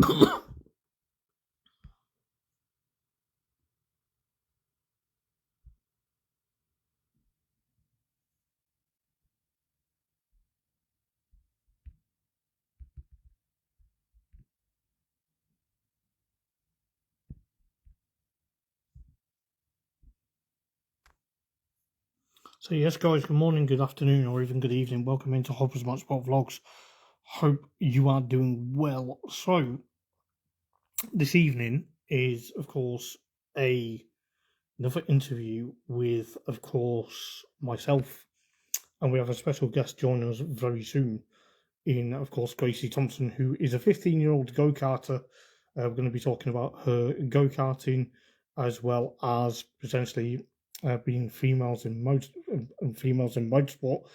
So yes, guys, good morning, good afternoon, or even good evening. Welcome into Hopper's Motorsport Vlogs. Hope you are doing well. So, this evening is, of course, another interview with, of course, myself, and we have a special guest joining us very soon in, of course, Gracie Thompson, who is a 15-year-old go-karter. We're going to be talking about her go-karting as well as potentially being females in motorsport,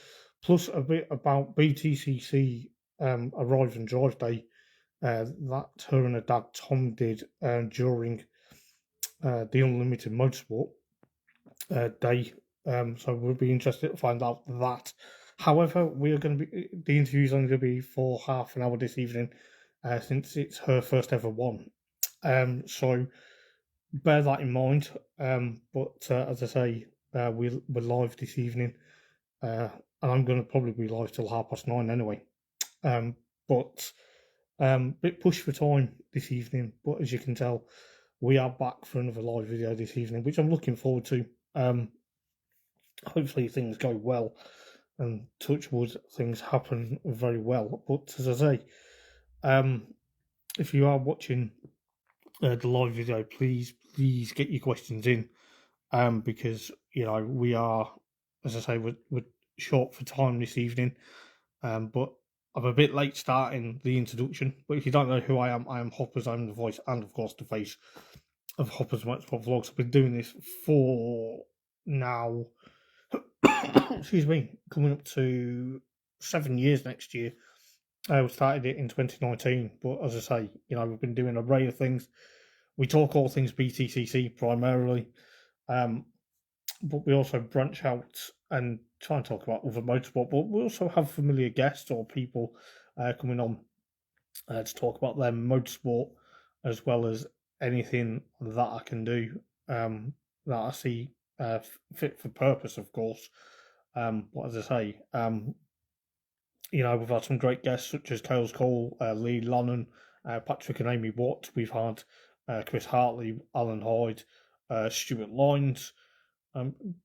plus a bit about BTCC Arrive and Drive Day that her and her dad Tom did during the Un-Limited Motorsport day. So we'll be interested to find out that. However, we are going to be the interview's only going to be for half an hour this evening, since it's her first ever one. So bear that in mind. But as I say, we're live this evening, and I'm going to probably be live till 9:30 anyway. But bit push for time this evening. But as you can tell, we are back for another live video this evening, which I'm looking forward to. Hopefully things go well, and touch wood, things happen very well. But as I say, if you are watching the live video, please get your questions in, because we are, as I say, we're short for time this evening, but I'm a bit late starting the introduction. But if you don't know who I am Hoppers. I'm the voice and of course the face of Hopper's Motorsport Vlogs. I've been doing this for now, excuse me, coming up to 7 years next year. We started it in 2019, but as I say, we've been doing an array of things. We talk all things BTCC primarily, but we also branch out and try and talk about other motorsport. But we also have familiar guests or people coming on to talk about their motorsport, as well as anything that I can do that I see fit for purpose, of course. But as I say, we've had some great guests such as Kales Cole, Lee Lannon, Patrick and Amy Watt. We've had Chris Hartley, Alan Hyde, Stuart Lines,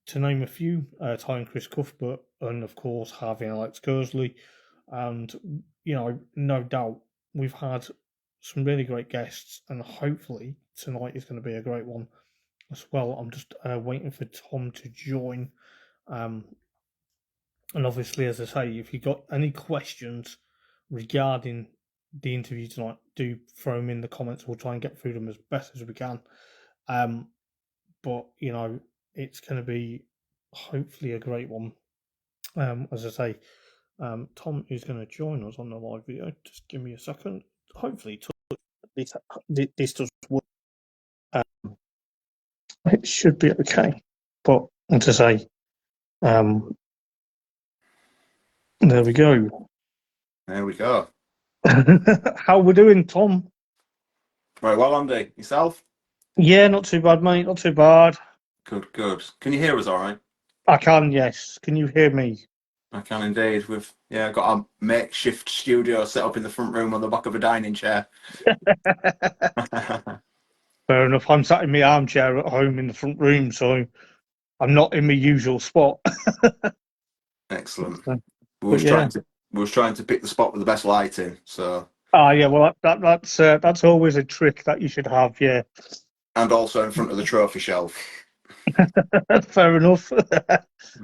to name a few, Ty and Chris Cuthbert, and of course Harvey and Alex Kersley. And, no doubt we've had some really great guests, and hopefully tonight is going to be a great one as well. I'm just waiting for Tom to join. And obviously, as I say, if you've got any questions regarding the interview tonight, do throw them in the comments. We'll try and get through them as best as we can. But, it's going to be hopefully a great one. As I say, Tom is going to join us on the live video. Just give me a second. Hopefully, this does work. It should be okay. But as I say, there we go. There we go. How we doing, Tom? Right, well, Andy, yourself? Yeah, not too bad, mate. Not too bad. Good, good. Can you hear us all right? I can, yes. Can you hear me? I can indeed. We've got our makeshift studio set up in the front room on the back of a dining chair. Fair enough. I'm sat in my armchair at home in the front room, so I'm not in my usual spot. Excellent. We was trying to pick the spot with the best lighting. So. Yeah. Well, that's always a trick that you should have. Yeah. And also in front of the trophy shelf. Fair enough.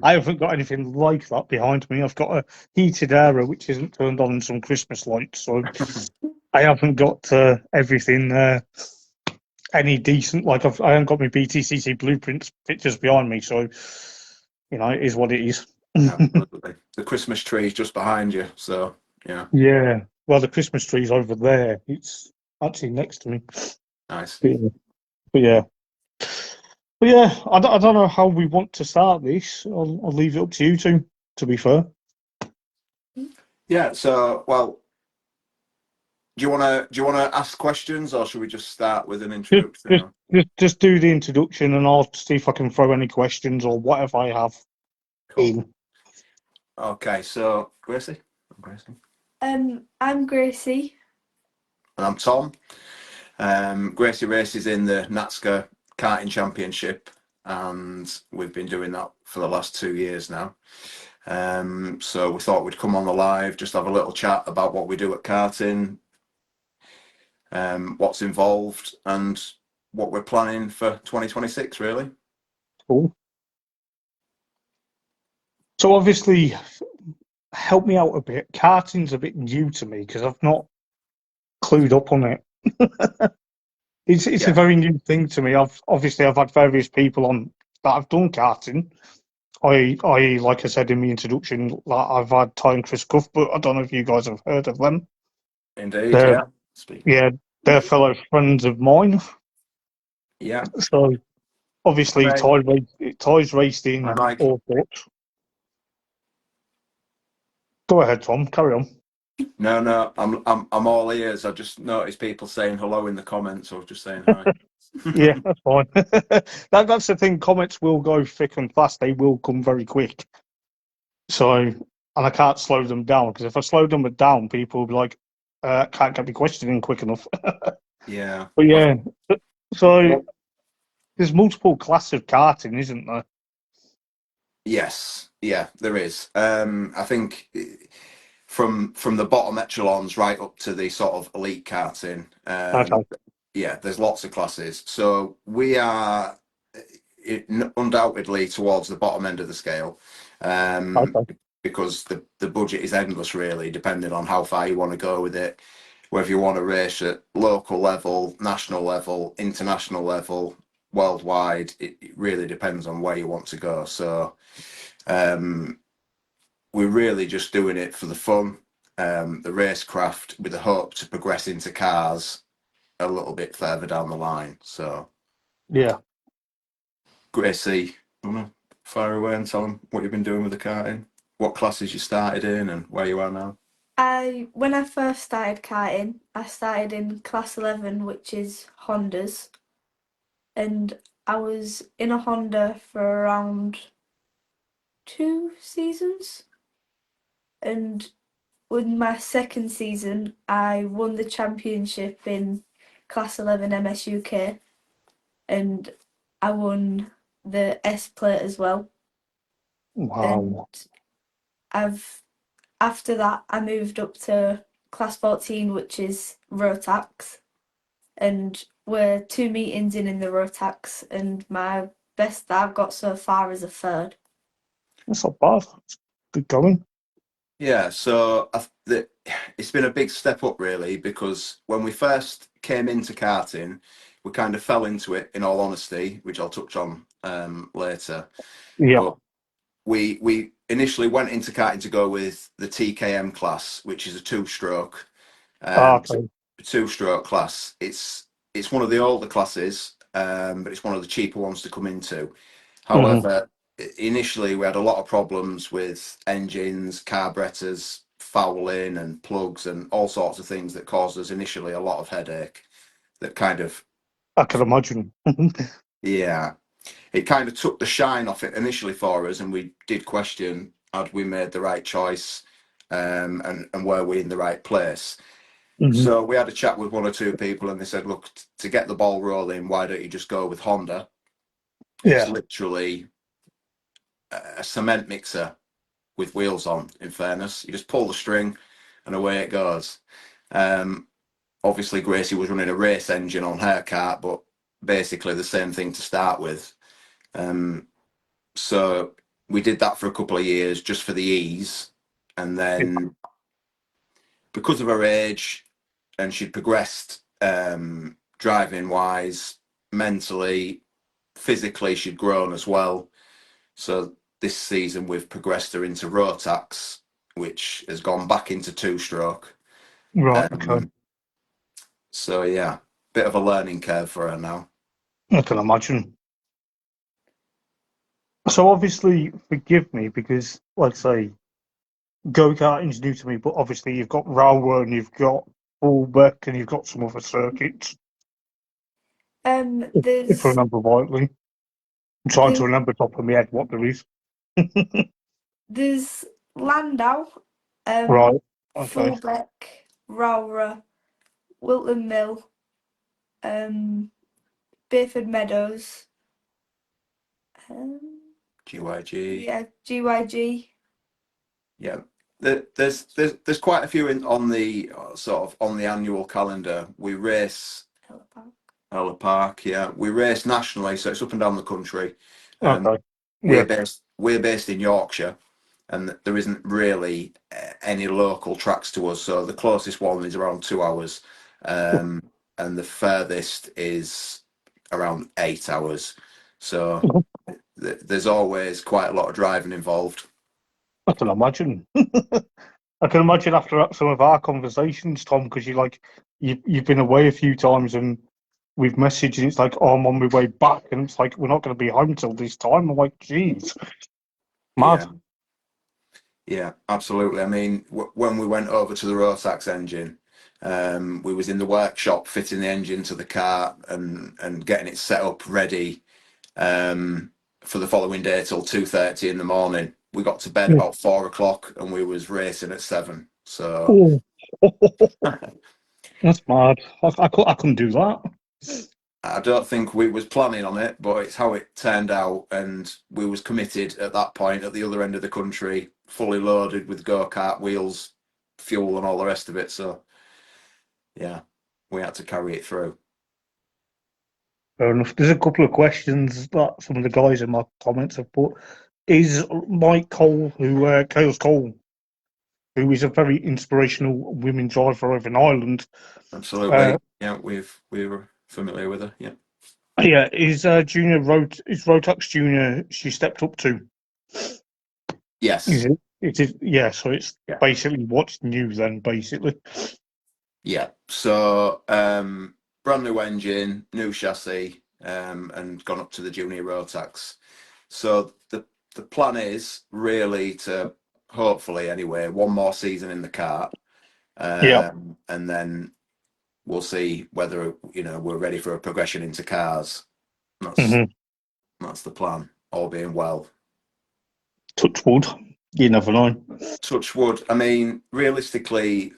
I haven't got anything like that behind me. I've got a heated area which isn't turned on, and some Christmas lights, so I haven't got everything any decent. Like I haven't got my BTCC blueprints pictures behind me, so it is what it is. Absolutely. The Christmas tree is just behind you, so yeah. Yeah. Well, the Christmas tree's over there. It's actually next to me. Nice. But yeah. But yeah, I don't know how we want to start this. I'll leave it up to you two, to be fair. Yeah, so, well, do you wanna ask questions, or should we just start with an Just, just, introduction? just do the introduction, and I'll see if I can throw any questions or whatever I have Cool. in. Okay, so Gracie. I'm Gracie. I'm Gracie. And I'm Tom. Gracie races in the NATSCA karting championship, and we've been doing that for the last 2 years now. So we thought we'd come on the live, just have a little chat about what we do at karting, what's involved, and what we're planning for 2026, really. Cool. So obviously, help me out a bit. Karting's a bit new to me because I've not clued up on it. It's Yeah. a very new thing to me. I've had various people on that have done karting. I like I said in the introduction, like I've had Ty and Chris Cuff, but I don't know if you guys have heard of them. Indeed, They're, yeah. yeah, they're fellow friends of mine. Yeah. So obviously Okay. Ty's raced in Hi, Mike. all sorts. Go ahead, Tom. Carry on. No, I'm all ears. I just noticed people saying hello in the comments. I was just saying hi. Yeah, that's fine. That's the thing. Comments will go thick and fast. They will come very quick. So, and I can't slow them down because if I slow them down, people will be like, "Can't get me questioning quick enough." Yeah. But yeah, so there's multiple classes of karting, isn't there? Yes. Yeah, there is. I think from the bottom echelons right up to the sort of elite karting. Okay. Yeah, there's lots of classes. So we are undoubtedly towards the bottom end of the scale, Okay. because the budget is endless, really, depending on how far you want to go with it. Whether you want to race at local level, national level, international level, worldwide, it really depends on where you want to go. So we're really just doing it for the fun, the racecraft, with the hope to progress into cars a little bit further down the line. So, Yeah. Gracie, you want to fire away and tell them what you've been doing with the karting, what classes you started in, and where you are now? When I first started karting, I started in class 11, which is Hondas, and I was in a Honda for around 2 seasons. And with my second season, I won the championship in class 11 MSUK, and I won the S plate as well. And Wow. after that, I moved up to class 14, which is Rotax, and we're 2 meetings in the Rotax, and my best that I've got so far is a third. That's not bad. It's good going. Yeah, so it's been a big step up, really, because when we first came into karting, we kind of fell into it, in all honesty, which I'll touch on later. Yeah. But we initially went into karting to go with the TKM class, which is a two-stroke. Okay. Two-stroke class. It's one of the older classes, but it's one of the cheaper ones to come into. However, initially we had a lot of problems with engines, carburetors, fouling, and plugs, and all sorts of things that caused us initially a lot of headache. That kind of, I can imagine. yeah, it kind of took the shine off it initially for us, and we did question, had we made the right choice, and were we in the right place. So we had a chat with one or two people, and they said, look, to get the ball rolling, why don't you just go with Honda? It's Yeah. literally a cement mixer with wheels on, in fairness. You just pull the string and away it goes. Obviously, Gracie was running a race engine on her kart, but basically the same thing to start with. So we did that for a couple of years just for the ease. And then because of her age, and she'd progressed driving wise, mentally, physically, she'd grown as well. So this season we've progressed her into Rotax, which has gone back into two-stroke. Right. Okay. So yeah, bit of a learning curve for her now. I can imagine. So obviously, forgive me because, like I say, go karting's new to me. But obviously, you've got Railway and you've got fullback, and you've got some other circuits, if I There's remember rightly. I'm trying to there's, remember top of my head what there is. there's Landau, Right. Okay. Fullbeck, Rowra, Wilton Mill, Bayford Meadows, GYG. yeah, GYG. Yeah. There's quite a few on the sort of on the annual calendar. We race Ella Park, yeah. We race nationally, so it's up and down the country. Okay. We're Yeah. based in Yorkshire, and there isn't really any local tracks to us. So the closest one is around 2 hours, and the furthest is around 8 hours. So there's always quite a lot of driving involved. I can imagine. I can imagine after some of our conversations, Tom, because you've been away a few times and we've messaged and it's like, oh, I'm on my way back, and it's like we're not going to be home till this time. I'm like, geez, mad. Yeah, absolutely. I mean, when we went over to the Rotax engine, we was in the workshop fitting the engine to the car and getting it set up ready for the following day till 2:30 in the morning. We got to bed about 4 o'clock and we was racing at 7. So Oh. That's mad. I couldn't do that. I don't think we was planning on it, but it's how it turned out, and we was committed at that point at the other end of the country, fully loaded with go-kart wheels, fuel, and all the rest of it. So yeah, we had to carry it through. Fair enough. There's a couple of questions that some of the guys in my comments have put. Is Mike Cole, Chaos Cole, who is a very inspirational women driver over in Ireland? Absolutely. Yeah, we were familiar with her. Yeah. Yeah, is Rotax Junior? She stepped up to. Yes. Is it? It is. Yeah. So it's Yeah. basically what's new then, basically. Yeah. So brand new engine, new chassis, and gone up to the junior Rotax. So the plan is really to hopefully anyway one more season in the kart, Yeah. and then we'll see whether we're ready for a progression into cars. That's the plan. All being well. Touch wood. You never know. Touch wood. I mean, realistically,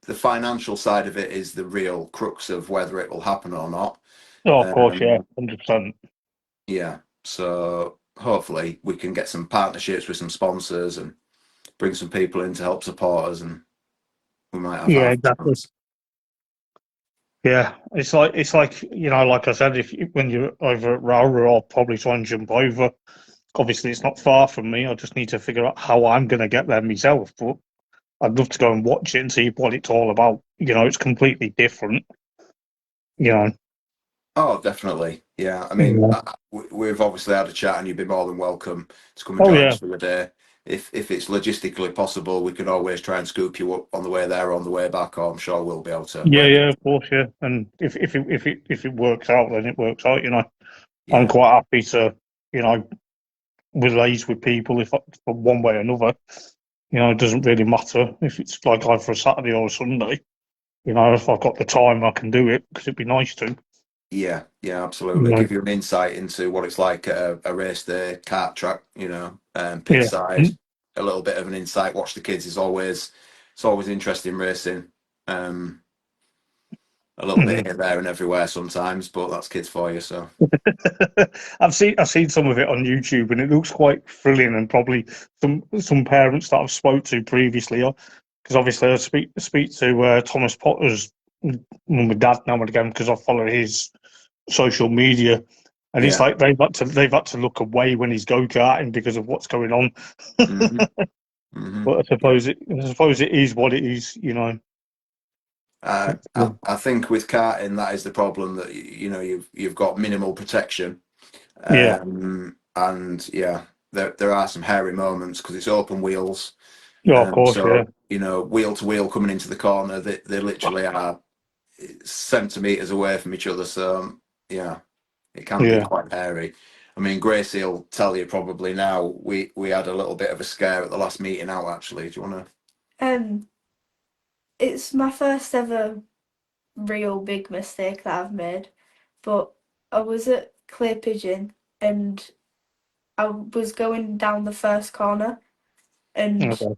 the financial side of it is the real crux of whether it will happen or not. Oh, of course, yeah, 100%. Yeah. So hopefully we can get some partnerships with some sponsors and bring some people in to help support us, and we might have Yeah, half a exactly. chance. Yeah, it's like like I said, when you're over at Rowra, I'll probably try and jump over. Obviously, it's not far from me. I just need to figure out how I'm going to get there myself. But I'd love to go and watch it and see what it's all about. It's completely different. Oh, definitely. Yeah. I mean, we've obviously had a chat, and you'd be more than welcome to come and Oh join yeah, us for the day. If it's logistically possible, we can always try and scoop you up on the way there or on the way back, or I'm sure we'll be able to yeah, work. yeah, of course, yeah. And if it works out, then it works out. I'm Yeah. quite happy to relate with people if from one way or another. It doesn't really matter if it's like either a Saturday or a Sunday. If I've got the time, I can do it because it'd be nice to. Yeah, absolutely. Give you an insight into what it's like at a race day, kart track, pit Yeah. side, a little bit of an insight. Watch the kids. It's always interesting racing. A little bit here, there, and everywhere sometimes, but that's kids for you. So I've seen some of it on YouTube, and it looks quite thrilling. And probably some parents that I've spoke to previously, because obviously I speak to Thomas Potter's mum and dad now and again because I follow his social media, and it's yeah. like they've had to look away when he's go-karting because of what's going on. But I suppose it is what it is. I think with karting, that is the problem, that you've got minimal protection, Yeah. and yeah, there are some hairy moments because it's open wheels. Yeah, of course, yeah. So wheel to wheel coming into the corner, they literally are centimeters away from each other. So yeah, it can be quite hairy. I mean, Gracie will tell you probably now. We had a little bit of a scare at the last meeting out. Actually, do you want to? it's my first ever real big mistake that I've made. But I was at Clay Pigeon and I was going down the first corner and Okay.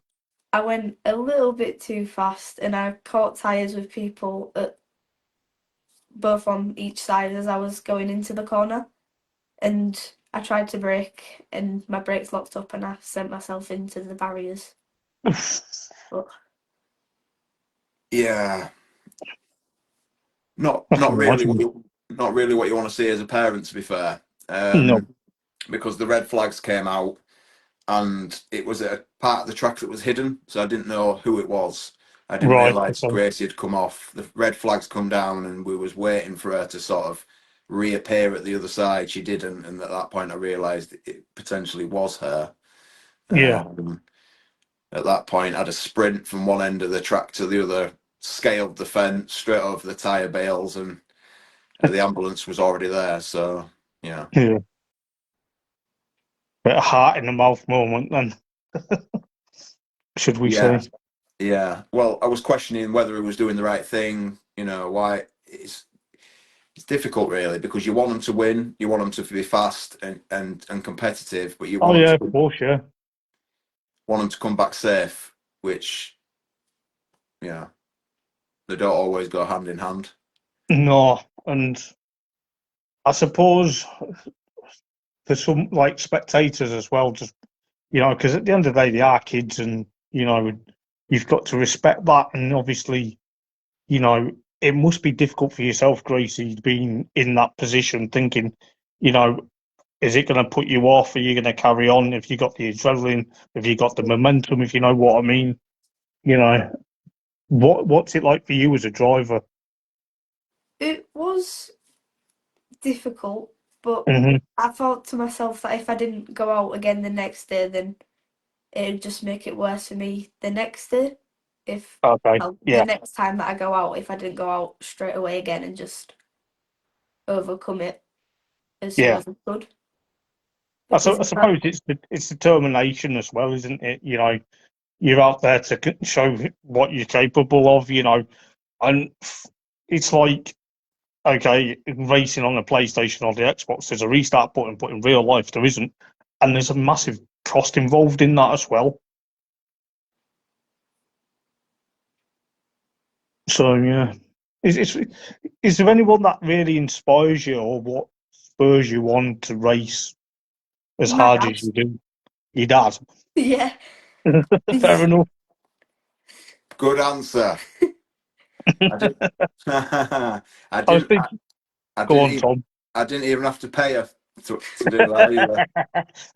I went a little bit too fast and I caught tyres with people at both on each side as I was going into the corner. And I tried to brake and my brakes locked up and I sent myself into the barriers. But Yeah, not I not can really imagine. not really what you want to see as a parent, to be fair. No. Because the red flags came out and it was a part of the track that was hidden, so I didn't know who it was. I didn't Right. realise Okay. Gracie had come off. The red flags come down, and we was waiting for her to sort of reappear at the other side. She didn't, and at that point, I realised it potentially was her. Yeah. At that point, I had a sprint from one end of the track to the other, scaled the fence straight over the tyre bales, and the ambulance was already there. So yeah. Yeah. Bit of heart in the mouth moment then, should we Yeah, say? yeah. Well, I was questioning whether he was doing the right thing. Why it's difficult really because you want them to win, you want them to be fast and competitive, but you Oh want yeah, them of to course, yeah. come back safe, which yeah, they don't always go hand in hand. No, and I suppose for some like spectators as well, just because at the end of the day they are kids, and you've got to respect that, and obviously, you know, it must be difficult for yourself, Gracie, being in that position, thinking, you know, is it going to put you off? Are you going to carry on? If you got the adrenaline, if you got the momentum, if you know what I mean, you know, what's it like for you as a driver? it was difficult, but Hmm. I thought to myself that if I didn't go out again the next day, then it'd just make it worse for me the next day. If Okay, well, the yeah, next time that I go out, if I didn't go out straight away again and just overcome it as soon yeah. as I could, I, because I suppose it's determination as well, isn't it? You're out there to show what you're capable of, and it's like, okay, racing on the PlayStation or the Xbox, there's a restart button, but in real life there isn't, and there's a massive cost involved in that as well. So yeah, is there anyone that really inspires you, or what spurs you on to race as my hard dad, as you do? Your dad. yeah, Fair he's enough. Good answer. I did. I I was didn't. thinking, I go didn't on, even. Tom. I didn't even have to pay her to do that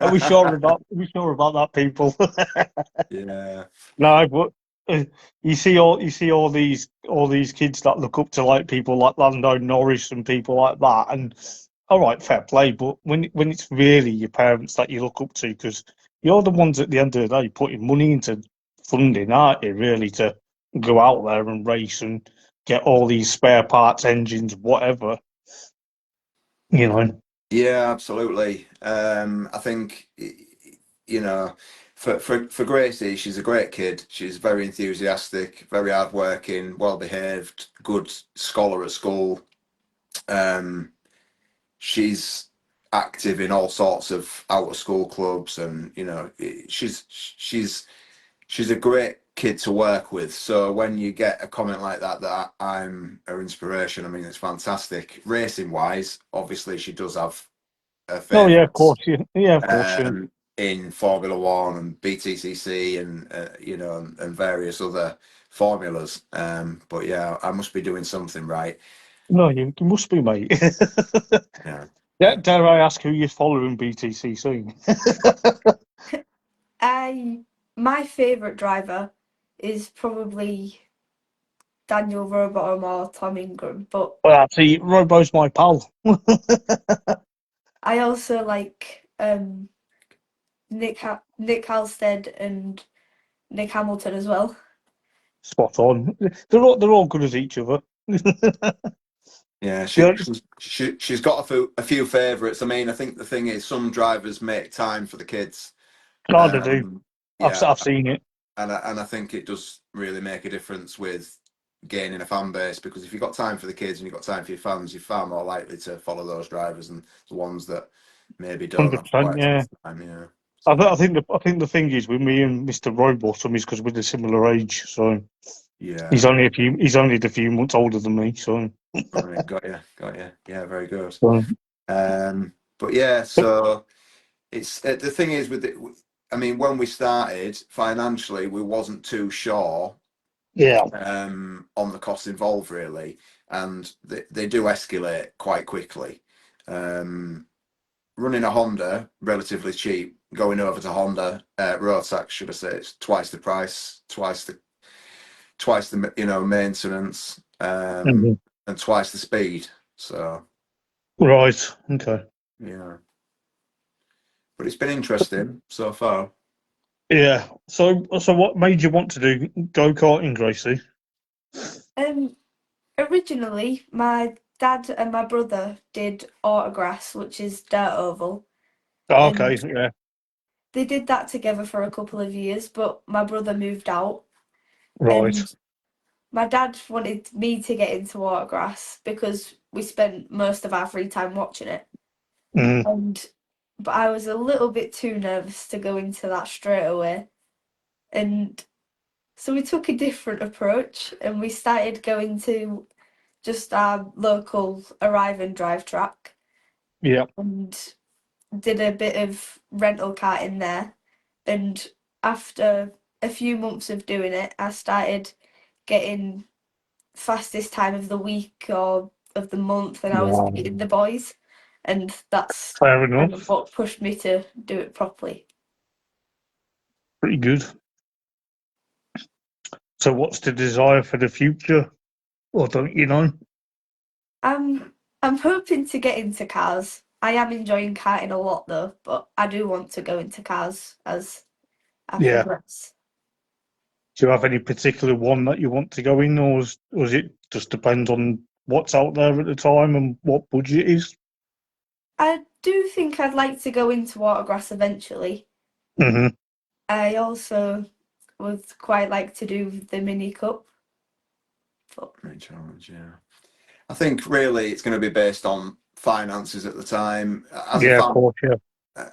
Are we sure about? Are we sure about that, people? either. No, but uh, you see all these kids that look up to like people like Lando Norris and people like that, and all right, fair play. But when it's really your parents that you look up to, because you're the ones at the end of the day putting money into funding, aren't you? Really, to go out there and race and get all these spare parts, engines, whatever. You know. Yeah, absolutely. I think for Gracie, she's a great kid. She's very enthusiastic, very hardworking, well behaved, good scholar at school. Um, she's active in all sorts of out of school clubs, and she's a great kid to work with. So when you get a comment like that, that I'm her inspiration, I mean, it's fantastic. Racing wise, obviously, she does have her Oh yeah, of favourites course. Yeah, of course. Yeah. in Formula One and BTCC and and various other formulas. But yeah, I must be doing something right. No, you must be, mate. Yeah. Yeah, dare I ask who you're following BTCC? I my favourite driver is probably Daniel Rowbottom or Tom Ingram, but Well, see, Robo's my pal. I also like Nick Halstead and Nick Hamilton as well. Spot on. They're all good as each other. Yeah, Yeah, she's got a few favourites. I mean, I think the thing is, some drivers make time for the kids. hard to do. Um, I've yeah, seen it. and I think it does really make a difference with gaining a fan base, because if you've got time for the kids and you've got time for your fans, you're far more likely to follow those drivers and the ones that maybe don't have 100%, quite yeah. enough time. Yeah. I think the thing is with me and Mr. Rowbottom is because we're the similar age, so Yeah. he's only a few months older than me, so. Right, got you. Yeah, very good. So, But yeah, so it's the thing is with it. I mean, when we started financially, we wasn't too sure yeah, on the costs involved really, and they do escalate quite quickly. Running a Honda, relatively cheap. Going over to Honda Rotax, should I say, it's twice the price, twice the maintenance, and twice the speed. So right, okay. yeah, but it's been interesting so far. Yeah. So what made you want to do go-karting, Gracie? Originally, my dad and my brother did autograss, which is dirt oval, Oh, okay, and yeah, they did that together for a couple of years, but my brother moved out, right. and my dad wanted me to get into autograss because we spent most of our free time watching it. Mm, But I was a little bit too nervous to go into that straight away. And so we took a different approach and we started going to just our local arrive and drive track yeah. and did a bit of rental karting there. And after a few months of doing it, I started getting fastest time of the week or of the month, and I was Wow. beating the boys. And that's Fair kind of enough. what pushed me to do it properly. Pretty good. So what's the desire for the future? Or don't you know? I'm hoping to get into cars. I am enjoying karting a lot though, but I do want to go into cars as I Yeah. progress. Do you have any particular one that you want to go in, or is it just depends on what's out there at the time and what budget is? I do think I'd like to go into autograss eventually. Mm-hmm. I also would quite like to do the mini cup. But Great challenge, yeah. I think really it's going to be based on finances at the time. Yeah, of course, yeah.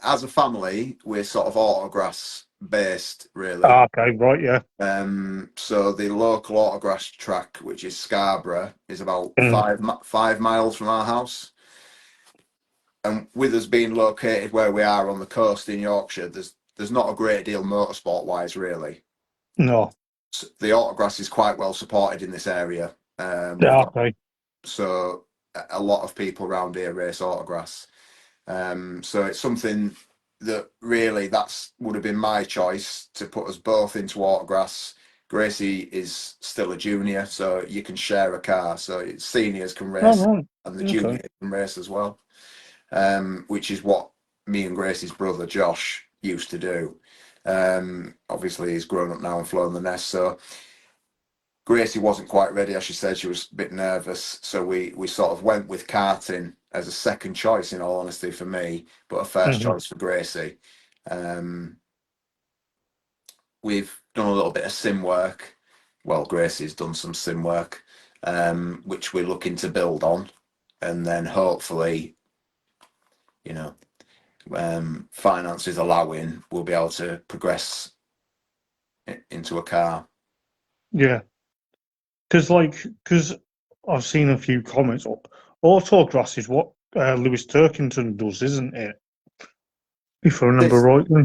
As a family, we're sort of autograss based, really. Ah, okay, right, yeah. So the local autograss track, which is Scarborough, is about Mm, 5 miles from our house. And with us being located where we are on the coast in Yorkshire, there's not a great deal motorsport wise, really. no. So the autograss is quite well supported in this area. We've Yeah, got okay. so a lot of people around here race autograss. So it's something that really would have been my choice to put us both into autograss. Gracie is still a junior, so you can share a car. So seniors can Oh, race right. and the Okay. juniors can race as well, which is what me and Gracie's brother Josh used to do. Obviously, he's grown up now and flown the nest, so Gracie wasn't quite ready, as she said. She was a bit nervous, so we sort of went with karting as a second choice, in all honesty, for me, but a first Mm-hmm. choice for Gracie. We've done a little bit of sim work. Well, Gracie's done some sim work, which we're looking to build on, and then hopefully, you know, finances allowing, we'll be able to progress into a car. Yeah. Because I've seen a few comments. Autograss is what Lewis Turkington does, isn't it? If I remember This rightly.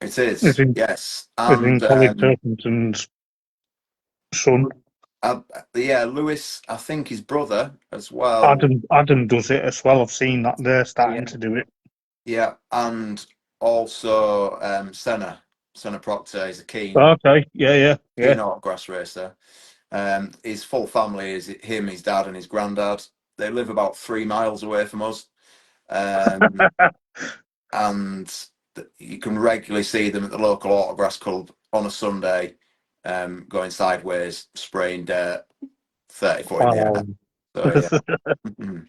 it As is, in, yes, as in and Colin Turkington's son. yeah, Lewis, I think his brother as well. Adam does it as well. I've seen that they're Yeah, starting to do it. yeah, and also Senna Proctor is a Okay, yeah. keen autograss racer. His full family is him, his dad, and his granddad. They live about 3 miles away from us, and you can regularly see them at the local autograss club on a Sunday, going sideways, spraying dirt 30 foot in the air. Wow. So yeah.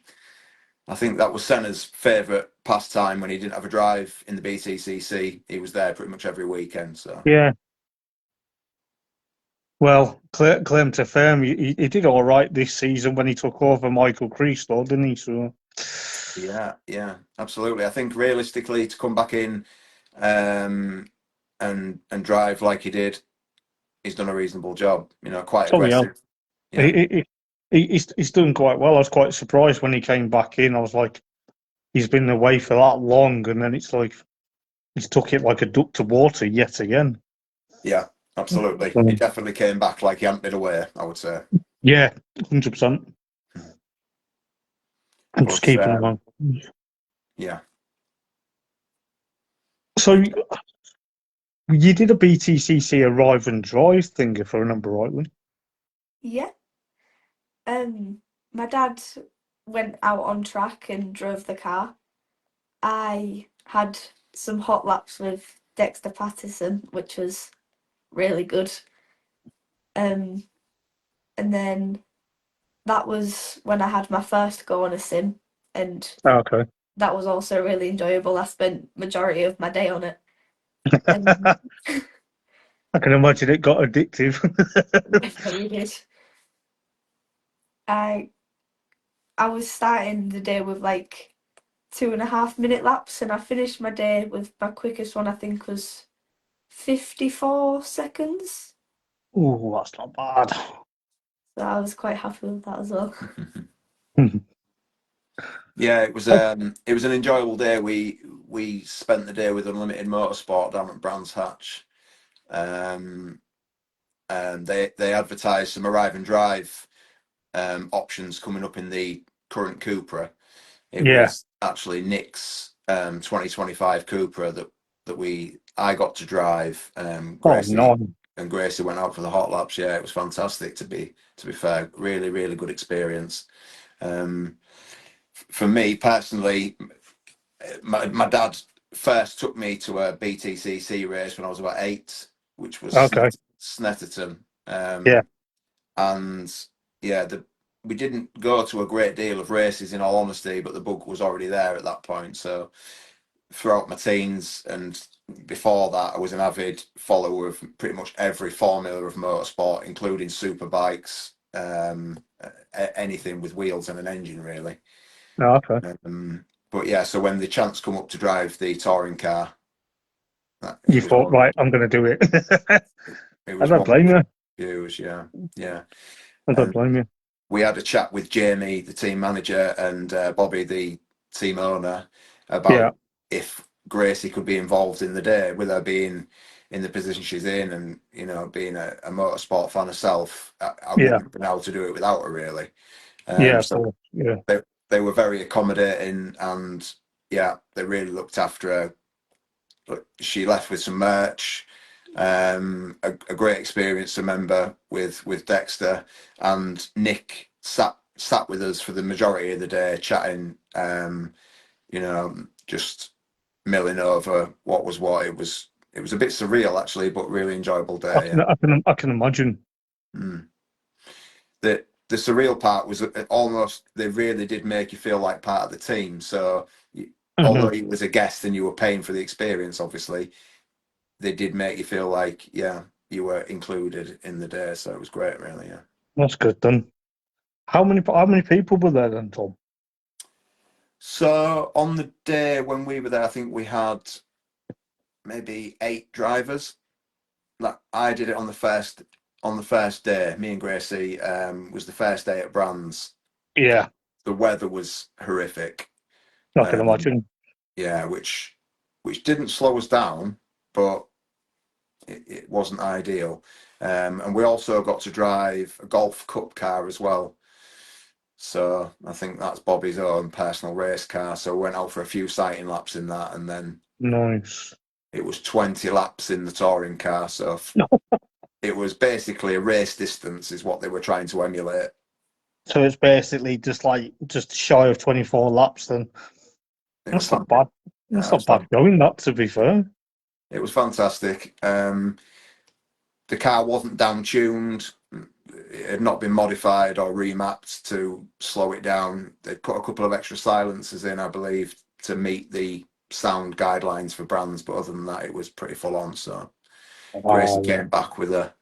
I think that was Senna's favourite pastime when he didn't have a drive in the btcc. He was there pretty much every weekend. So Yeah. Well, claim to fame, he did all right this season when he took over Michael Creaslow, didn't he? So, Yeah, absolutely. I think realistically to come back in and drive like he did, he's done a reasonable job. You know, quite so yeah, aggressive. Yeah, he's done quite well. I was quite surprised when he came back in. I was like, he's been away for that long, and then it's like he's took it like a duck to water yet again. yeah, absolutely. He So, definitely came back like he hadn't been away, I would say. yeah, 100%. I'm just But keeping him on. yeah, So you did a BTCC arrive and drive thing, if I remember rightly. Yeah. My dad went out on track and drove the car. I had some hot laps with Dexter Patterson, which was really good. And then that was when I had my first go on a sim, and Okay. that was also really enjoyable. I spent majority of my day on it. And I can imagine it got addictive. definitely did. I I was starting the day with like 2.5 minute laps, and I finished my day with my quickest one, I think, was 54 seconds. Oh, that's not bad. So I was quite happy with that as well. yeah, it was an enjoyable day. We spent the day with Un-Limited Motorsport down at Brands Hatch. And they advertised some arrive and drive options coming up in the current Cupra. It Yeah. was actually Nick's 2025 Cupra that I got to drive. Oh, Gracie no. and Gracie went out for the hot laps. Yeah, it was fantastic. To be fair, really really good experience. Um, for me personally, my dad first took me to a BTCC race when I was about 8, which was Okay. Snetterton. Yeah. And yeah, we didn't go to a great deal of races in all honesty, but the bug was already there at that point. So throughout my teens and before that, I was an avid follower of pretty much every formula of motorsport, including super bikes, anything with wheels and an engine, really. Okay. But yeah, so when the chance come up to drive the touring car, You thought, right, I'm going to do it. it I was don't one blame you. views, yeah. I don't And blame you. we had a chat with Jamie, the team manager, and Bobby, the team owner, Yeah. about if Gracie could be involved in the day, with her being in the position she's in, and being a motorsport fan herself. I Yeah. wouldn't have been able to do it without her, really. Yeah, of So course. Yeah. they were very accommodating, and yeah, they really looked after her. But she left with some merch. A great experience to remember with Dexter, and Nick sat with us for the majority of the day chatting, just milling over what was what. It was a bit surreal actually, but really enjoyable day. Yeah. I can imagine. Mm. The surreal part was that almost they really did make you feel like part of the team. So although Mhm. you was a guest and you were paying for the experience, obviously they did make you feel like, yeah, you were included in the day. So it was great, really. Yeah. That's good then. How many people were there then, Tom? So on the day when we were there, I think we had maybe 8 drivers. Like I did it on the first day. Me and Gracie was the first day at Brands. Yeah, The weather was horrific. I can Um, imagine. yeah, which didn't slow us down, but it wasn't ideal. And we also got to drive a Golf Cup car as well. So I think that's Bobby's own personal race car. So we went out for a few sighting laps in that, and then Nice. it was 20 laps in the touring car. So it was basically a race distance, is what they were trying to emulate. So it's basically just shy of 24 laps then. It was That's fun. not bad. Yeah, That's it was not bad fun. going, that, to be fair. It was fantastic. The car wasn't down tuned. It had not been modified or remapped to slow it down. They put a couple of extra silencers in, I believe, to meet the sound guidelines for Brands, but other than that, it was pretty full on. So Gracie Oh, came back with a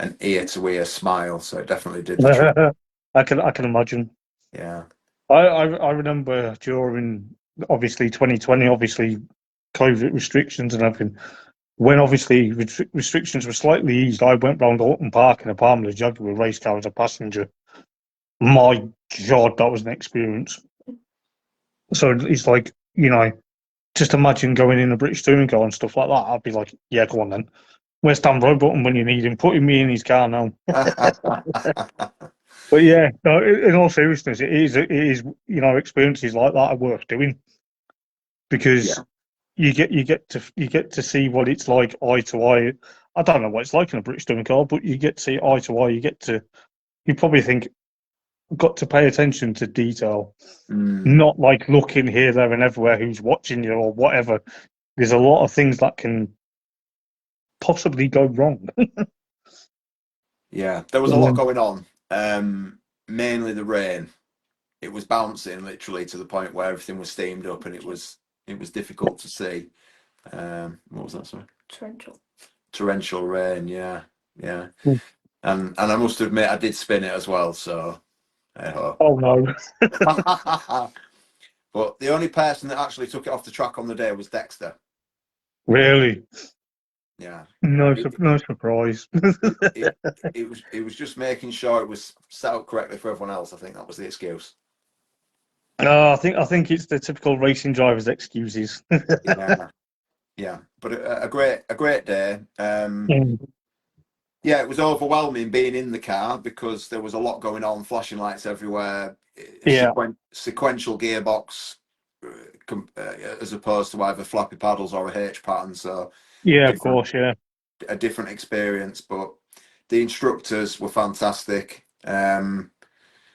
an ear-to-ear smile. So it definitely did the trick. I can imagine. Yeah. I remember during obviously 2020, obviously COVID restrictions and everything. When obviously restrictions were slightly eased, I went round Alton Park in a Palmer Jaguar race car as a passenger. My God, that was an experience. So it's like, just imagine going in a British touring car and stuff like that. I'd be like, yeah, go on then. Where's Dan Button when you need him? Putting me in his car now. But yeah, no, in all seriousness, it is experiences like that are worth doing because Yeah. you get to see what it's like eye to eye. I don't know what it's like in a British touring car, but you get to see eye to eye. You probably think got to pay attention to detail, not like looking here, there, and everywhere who's watching you or whatever. There's a lot of things that can possibly go wrong. Yeah, there was a lot going on. Mainly the rain. It was bouncing literally to the point where everything was steamed up, and it was difficult to see. What was that? Sorry. Torrential rain. Yeah, yeah. And I must admit, I did spin it as well. So. Oh no. But the only person that actually took it off the track on the day was Dexter. Really? Yeah. No surprise. It was just making sure it was set up correctly for everyone else. I think that was the excuse. I think it's the typical racing driver's excuses. Yeah. But a great day. Yeah, it was overwhelming being in the car because there was a lot going on, flashing lights everywhere. Yeah. Sequential gearbox as opposed to either flappy paddles or a H pattern. So yeah, of course, yeah. A different experience, but the instructors were fantastic.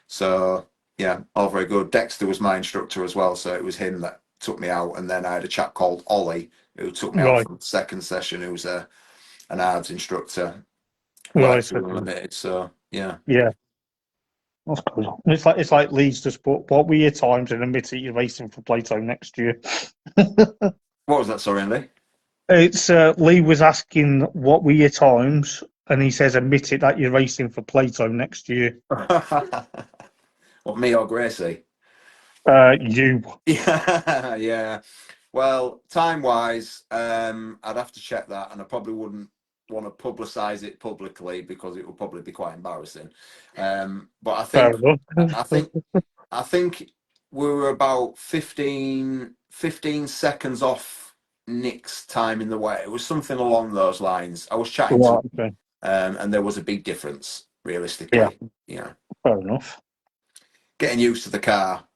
So yeah, all very good. Dexter was my instructor as well, so it was him that took me out, and then I had a chap called Ollie who took me out from the second session, who was an ARDS instructor. Right. Un-Limited, so yeah. Yeah. That's cool. It's like Leeds to sport. What were your times and admit it you're racing for Plato next year? What was that, sorry, Andy? It's Lee was asking what were your times, and he says admit it that you're racing for Plato next year. What, me or Gracie? You. Yeah, yeah. Well, time-wise, I'd have to check that, and I probably wouldn't want to publicise it publicly because it would probably be quite embarrassing. But I think we were about 15 seconds off Nick's time in the way. It was something along those lines. I was chatting to him, and there was a big difference, realistically. Yeah. Fair enough. Getting used to the car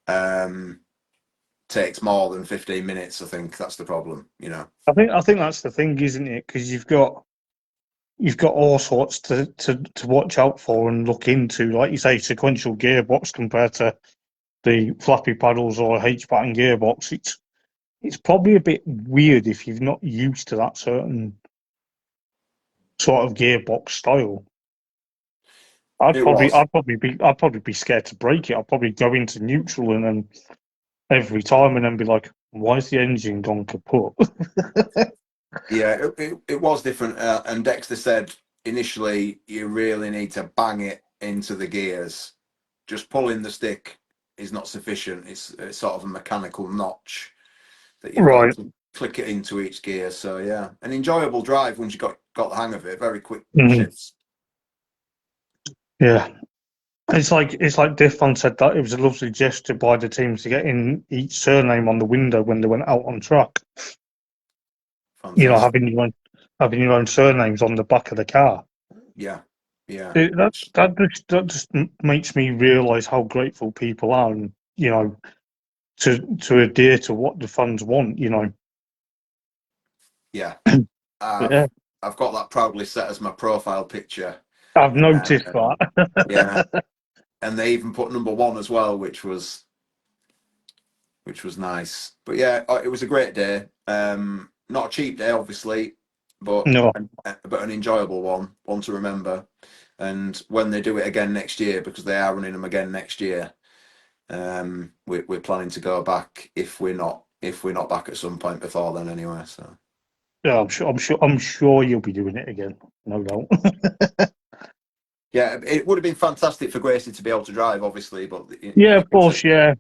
takes more than 15 minutes. I think that's the problem, I think that's the thing, isn't it? Because you've got all sorts to watch out for and look into, like you say, sequential gearbox compared to the flappy paddles or H pattern gearbox. It's probably a bit weird if you've not used to that certain sort of gearbox style. I'd probably be scared to break it. I'd probably go into neutral and then every time and then be like, why is the engine gone kaput? Yeah, it was different. And Dexter said initially you really need to bang it into the gears. Just pulling the stick is not sufficient. It's sort of a mechanical notch that you've got to click it into each gear. So yeah, an enjoyable drive once you got the hang of it. Very quick shifts. Yeah. It's like Diffon said that it was a lovely gesture by the team to get in each surname on the window when they went out on track. Fantastic. Having your own surnames on the back of the car. Yeah, yeah. That just makes me realise how grateful people are, and to adhere to what the fans want. Yeah. I've got that proudly set as my profile picture. I've noticed that. Yeah. And they even put number 1 as well, which was nice. But yeah, it was a great day. Not a cheap day, obviously, but an enjoyable one to remember. And when they do it again next year, because they are running them again next year, we're planning to go back if we're not back at some point before then, anyway. So yeah, I'm sure you'll be doing it again. No doubt. Yeah, it would have been fantastic for Gracie to be able to drive, obviously, but Yeah, of course, yeah.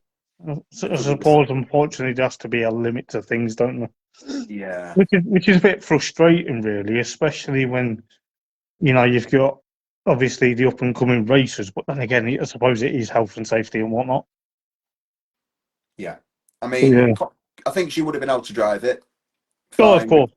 I because of suppose, unfortunately, there has to be a limit to things, don't there? yeah, Which is a bit frustrating, really, especially when, you've got obviously the up and coming racers, but then again, I suppose it is health and safety and whatnot. yeah. I So, mean, yeah. I think she would have been able to drive it Oh, of fine. course.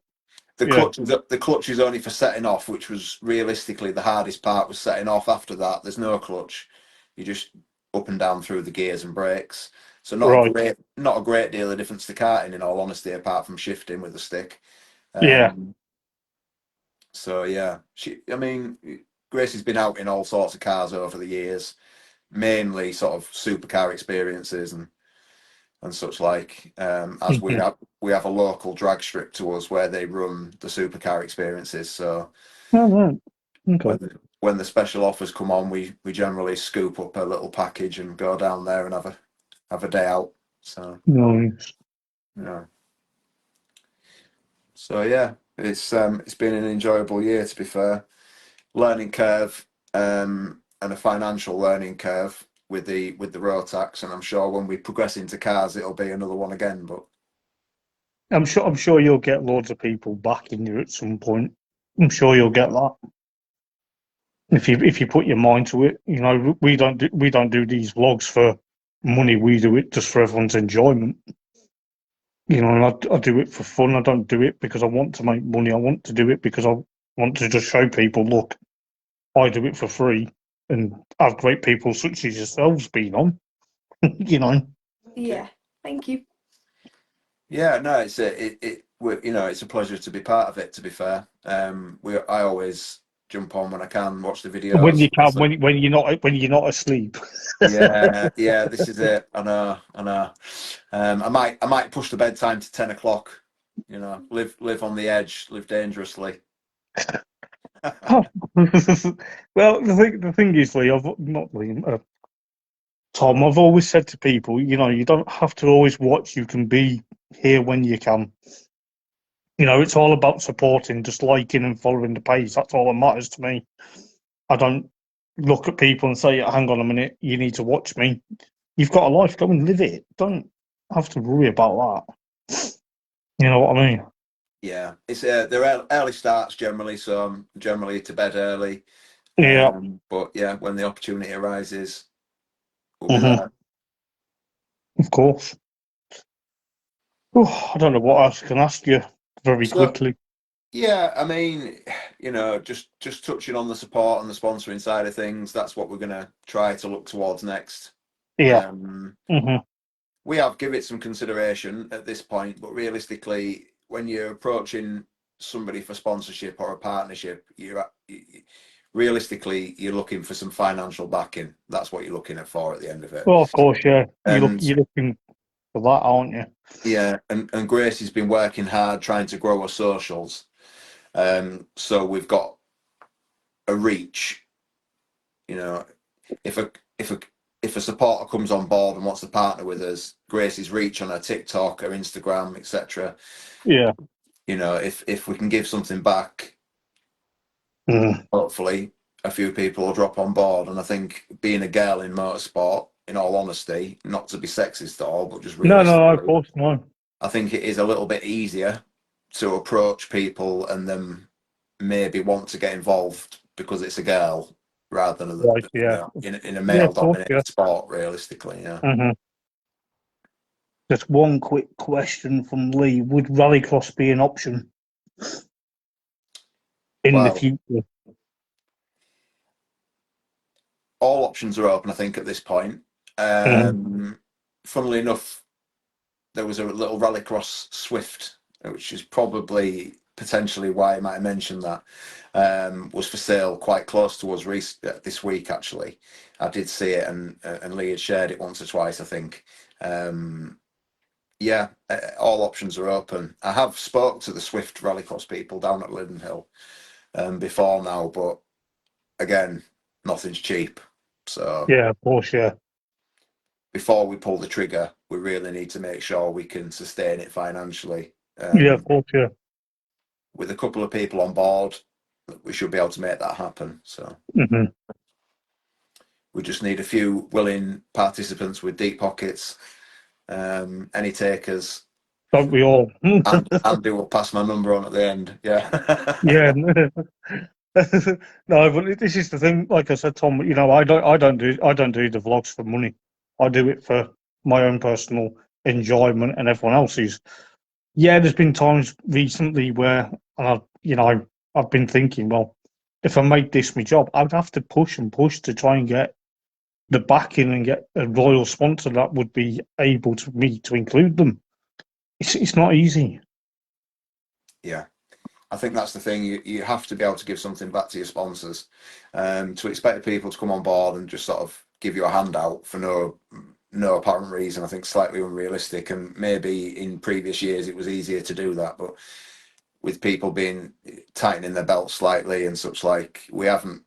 The Yeah. clutch is only for setting off, which was realistically the hardest part was setting off. After that, there's no clutch. You just up and down through the gears and brakes. So Right. not a great deal of difference to karting, in all honesty, apart from shifting with the stick. Yeah. So yeah, I mean, Grace has been out in all sorts of cars over the years, mainly sort of supercar experiences and such like. As we have a local drag strip to us where they run the supercar experiences. So Oh, right. Okay. when the special offers come on, we generally scoop up a little package and go down there and have a day out. So Nice. yeah. So yeah, it's been an enjoyable year, to be fair. Learning curve, and a financial learning curve with the road tax, and I'm sure when we progress into cars, it'll be another one again. But I'm sure you'll get loads of people backing you at some point. I'm sure you'll get that. If you put your mind to it, we don't do these vlogs for money. We do it just for everyone's enjoyment. And I do it for fun. I don't do it because I want to make money. I want to do it because I want to just show people, look, I do it for free, and have great people such as yourselves been on. Yeah, thank you. yeah, no, it's it's a pleasure to be part of it. To be fair, I always jump on when I can, watch the When you videos. can, So, when you're not asleep. yeah, this is it. I know. I might push the bedtime to 10 o'clock. Live on the edge, live dangerously. Well, the thing is, Lee, I've not Liam, Tom. I've always said to people, you don't have to always watch. You can be here when you can. It's all about supporting, just liking and following the page. That's all that matters to me. I don't look at people and say, "Hang on a minute, you need to watch me." You've got a life, go and live it. Don't have to worry about that. You know what I mean? Yeah, it's they're early starts generally, so I'm generally to bed early. Yeah. But yeah, when the opportunity arises, we'll be Hmm. there. Of course. Oh, I don't know what else I can ask you very So quickly. yeah, I mean, just touching on the support and the sponsoring side of things, that's what we're gonna try to look towards next. Yeah. Um, Hmm. we have give it some consideration at this point, but realistically, when you're approaching somebody for sponsorship or a partnership, realistically you're looking for some financial backing. That's what you're looking at for at the end of it. Well, of course, yeah. And You're looking for that, aren't you? yeah, and Grace has been working hard trying to grow her socials. So we've got a reach. If a if a if a supporter comes on board and wants to partner with us, Grace's reach on her TikTok, her Instagram, etc. Yeah. If we can give something back, Mm. hopefully a few people will drop on board. And I think being a girl in motorsport, in all honesty, not to be sexist at all, but just No, of realistically, course, no. I think it is a little bit easier to approach people and then maybe want to get involved because it's a girl rather than Right, yeah. in a Yeah, of course, yeah. male-dominated sport. Realistically, yeah. Hmm. Just one quick question from Lee. Would rallycross be an option in the Well, future? all options are open, I think, at this point. Hmm. Funnily enough, there was a little rallycross Swift, which is probably potentially why I might have mentioned that, was for sale quite close to us this week, actually. I did see it, and Lee had shared it once or twice, I think. Yeah, all options are open. I have spoke to the Swift rallycross people down at Lidenhill before now, but again, nothing's cheap. So Yeah, of course, yeah. before we pull the trigger, we really need to make sure we can sustain it financially. Yeah, of course, yeah. With a couple of people on board, we should be able to make that happen. So, Hmm. We just need a few willing participants with deep pockets. Any takers? Don't we all? And Andy will pass my number on at the end. Yeah. Yeah. No, but this is the thing. Like I said, Tom, I don't do the vlogs for money. I do it for my own personal enjoyment and everyone else's. Yeah, there's been times recently where, I've been thinking, well, if I made this my job, I'd have to push and push to try and get the backing and get a royal sponsor that would be able to include them. It's not easy. Yeah. I think that's the thing. You have to be able to give something back to your sponsors. To expect people to come on board and just sort of give you a handout for no apparent reason, I think slightly unrealistic. And maybe in previous years it was easier to do that, but with people being tightening their belts slightly and such, like we haven't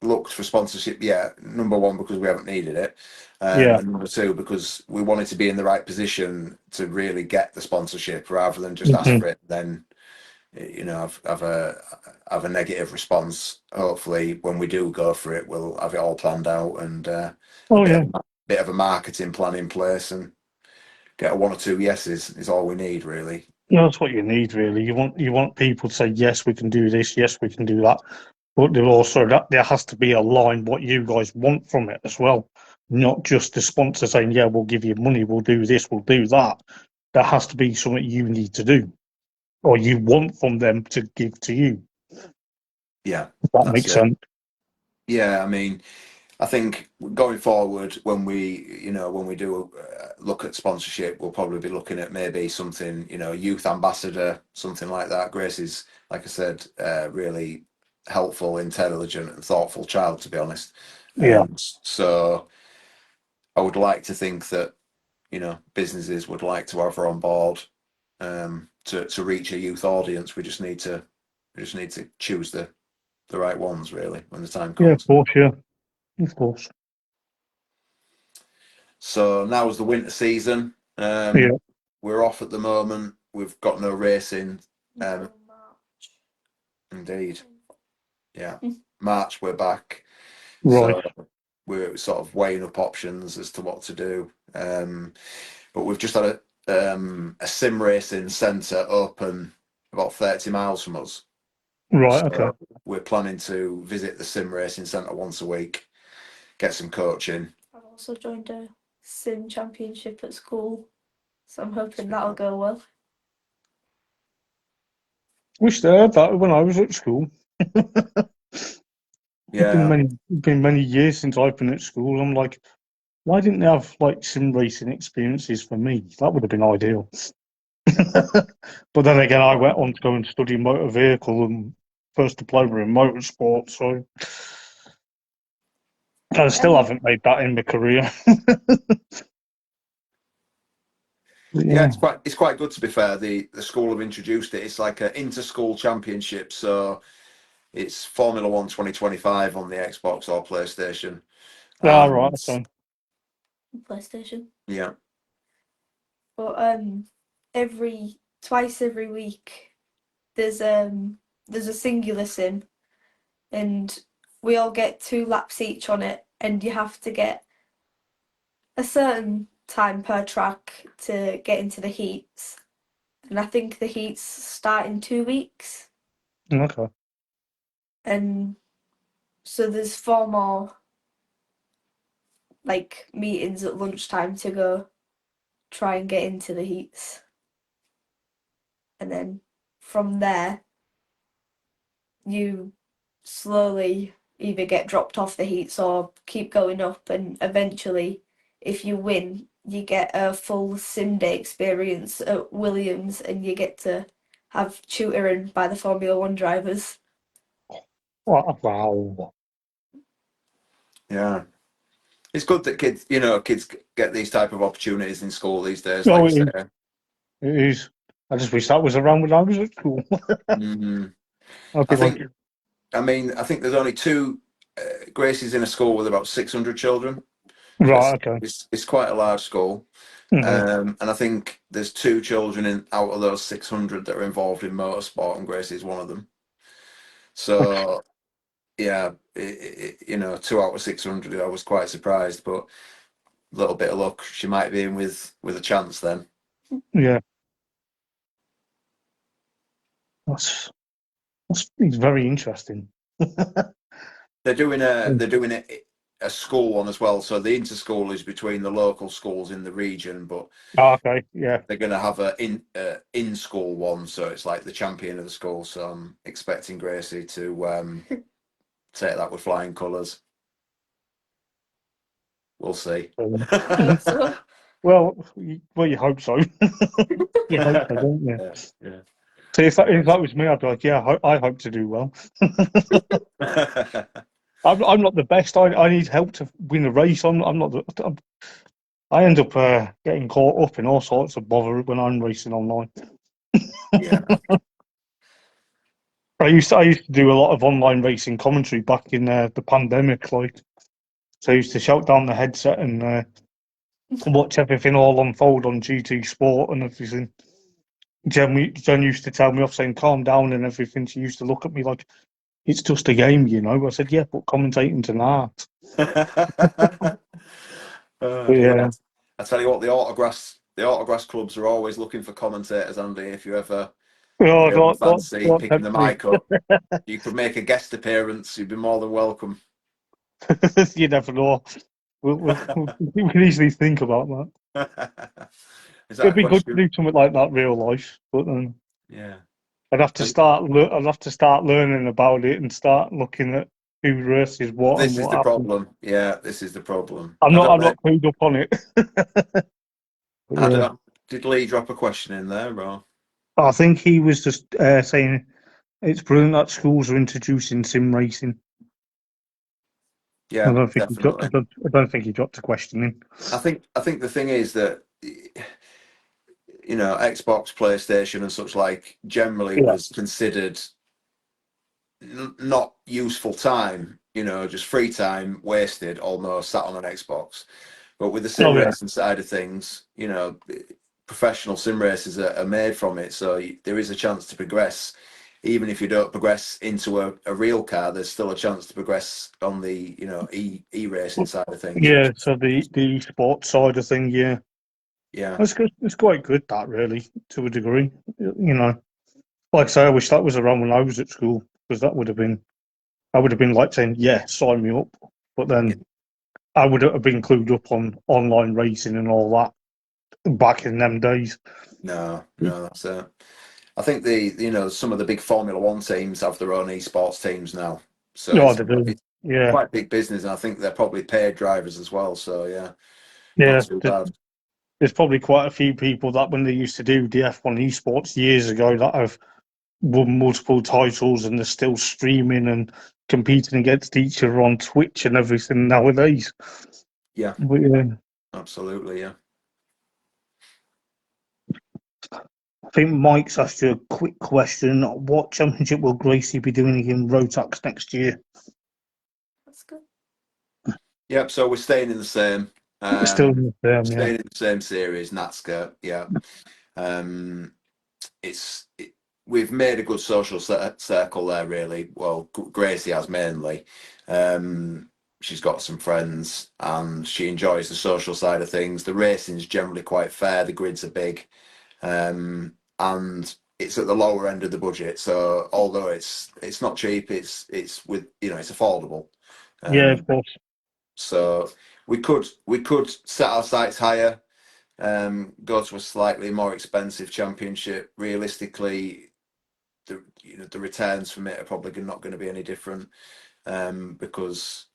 looked for sponsorship yet. Number one, because we haven't needed it, Yeah. and number two, because we wanted to be in the right position to really get the sponsorship rather than just ask for it. Then have a negative response. Hopefully, when we do go for it, we'll have it all planned out and a bit of a marketing plan in place, and get a one or two yeses is all we need, really. Yeah, that's what you need, really. You want people to say, yes, we can do this, yes, we can do that. But there has to be a line what you guys want from it as well. Not just the sponsor saying, yeah, we'll give you money, we'll do this, we'll do that. There has to be something you need to do, or you want from them to give to you. Yeah, If that makes sense. Yeah, I mean, I think going forward, when we do look at sponsorship, we'll probably be looking at maybe something, youth ambassador, something like that. Grace is, like I said, really helpful, intelligent, and thoughtful child, to be honest. Yeah. So I would like to think that, businesses would like to have her on board to reach a youth audience. We just need to choose the right ones, really, when the time comes. Yeah, of course, yeah. Of course. So now is the winter season. Yeah. We're off at the moment. We've got no racing. March. Indeed. Yeah. March we're back. Right. So we're sort of weighing up options as to what to do. But we've just had a sim racing centre open about 30 miles from us. Right, So okay. we're planning to visit the sim racing centre once a week, get some coaching. I've also joined a sim championship at school, so I'm hoping that'll go well. Wish they had that when I was at school. Yeah. It's been many years since I've been at school. I'm like, why didn't they have like sim racing experiences for me? That would have been ideal. But then again, I went on to go and study motor vehicle and first diploma in motorsport, so I still haven't made that in my career. Yeah, it's quite good, to be fair. The school have introduced it. It's like an inter-school championship, so it's Formula One 2025 on the Xbox or PlayStation. Right, okay. PlayStation. Yeah. But twice every week there's a singular sim, and we all get 2 laps each on it, and you have to get a certain time per track to get into the heats. And I think the heats start in 2 weeks. Okay. And so there's 4 more like meetings at lunchtime to go try and get into the heats. And then from there you slowly either get dropped off the heats or keep going up, and eventually if you win you get a full sim day experience at Williams, and you get to have tutoring by the Formula One drivers. Wow. Yeah. It's good that kids get these type of opportunities in school these days, No, like you say. it is. I just wish that was around when I was at school. Mm-hmm. I think there's only 2 Gracies in a school with about 600 children. Right, okay. It's quite a large school. Mm-hmm. And I think there's 2 children out of those 600 that are involved in motorsport, and Gracie is one of them. So yeah, 2 out of 600, I was quite surprised, but a little bit of luck, she might be in with a chance then. Yeah, that's it's very interesting. They're doing a school one as well. So the inter-school is between the local schools in the region, but Oh, okay, yeah. they're going to have a in-school one. So it's like the champion of the school. So I'm expecting Gracie to take that with flying colours. We'll see. I hope so. Well, you hope so. You hope so, don't you? Yeah. So if that was me, I'd be like, yeah, I hope to do well. I'm not the best. I need help to win a race. I'm not. I end up getting caught up in all sorts of bother when I'm racing online. Yeah. I used to do a lot of online racing commentary back in the pandemic, like. So I used to shout down the headset and watch everything all unfold on GT Sport and everything. Jen used to tell me off saying, "Calm down" and everything. She used to look at me like, "It's just a game, you know." I said, "Yeah, but commentating's an art." Oh, But dear. yeah, I tell you what, the autograss clubs are always looking for commentators, Andy. If you ever fancy don't picking the tempt me. mic up, you could make a guest appearance. You'd be more than welcome. You never know. We can easily think about that. Is that It'd a be good to question? do something like that real life, but Yeah. I'd have to start learning about it and start looking at who races what and This is what the happens. problem. Yeah, this is the problem. I'm I not don't I'm know. not clued up on it. But I don't yeah, know. Did Lee drop a question in there, or? I think he was just saying it's brilliant that schools are introducing sim racing. I Yeah, don't think he dropped. definitely. I don't think he dropped a question in. I think the thing is that Xbox, PlayStation, and such like generally Yeah. was considered not useful time. Just free time wasted almost sat on an Xbox. But with the sim Oh yeah. racing side of things, professional sim races are made from it, so there is a chance to progress. Even if you don't progress into a real car, there's still a chance to progress on the e-racing side of things, which Yeah. So the sports side of thing, yeah, yeah, that's good. It's quite good that really to a degree. Like I say, I wish that was around when I was at school because that would have been. I would have been like saying, "Yeah, sign me up," but yeah. then I would have been clued up on online racing and all that back in them days. No, that's it. I think some of the big Formula One teams have their own esports teams now, so No, it's they do. it's Yeah, quite big business, and I think they're probably paid drivers as well. So yeah, not yeah. too bad. There's probably quite a few people that when they used to do the F1 esports years ago that have won multiple titles and they're still streaming and competing against each other on Twitch and everything nowadays. Yeah, But yeah, absolutely. Yeah. I think Mike's asked you a quick question. What championship will Gracie be doing in Rotax next year? That's good. Yep. So we're staying in the same. Still in the term, yeah. Staying in the same series, NASCAR. Yeah. Um, we've made a good social circle there, really. Well, Gracie has mainly. She's got some friends and she enjoys the social side of things. The racing's generally quite fair. The grids are big, and it's at the lower end of the budget. So although it's not cheap, it's with it's affordable. Yeah, Um, of course. so we could set our sights higher, go to a slightly more expensive championship. Realistically, the returns from it are probably not going to be any different, because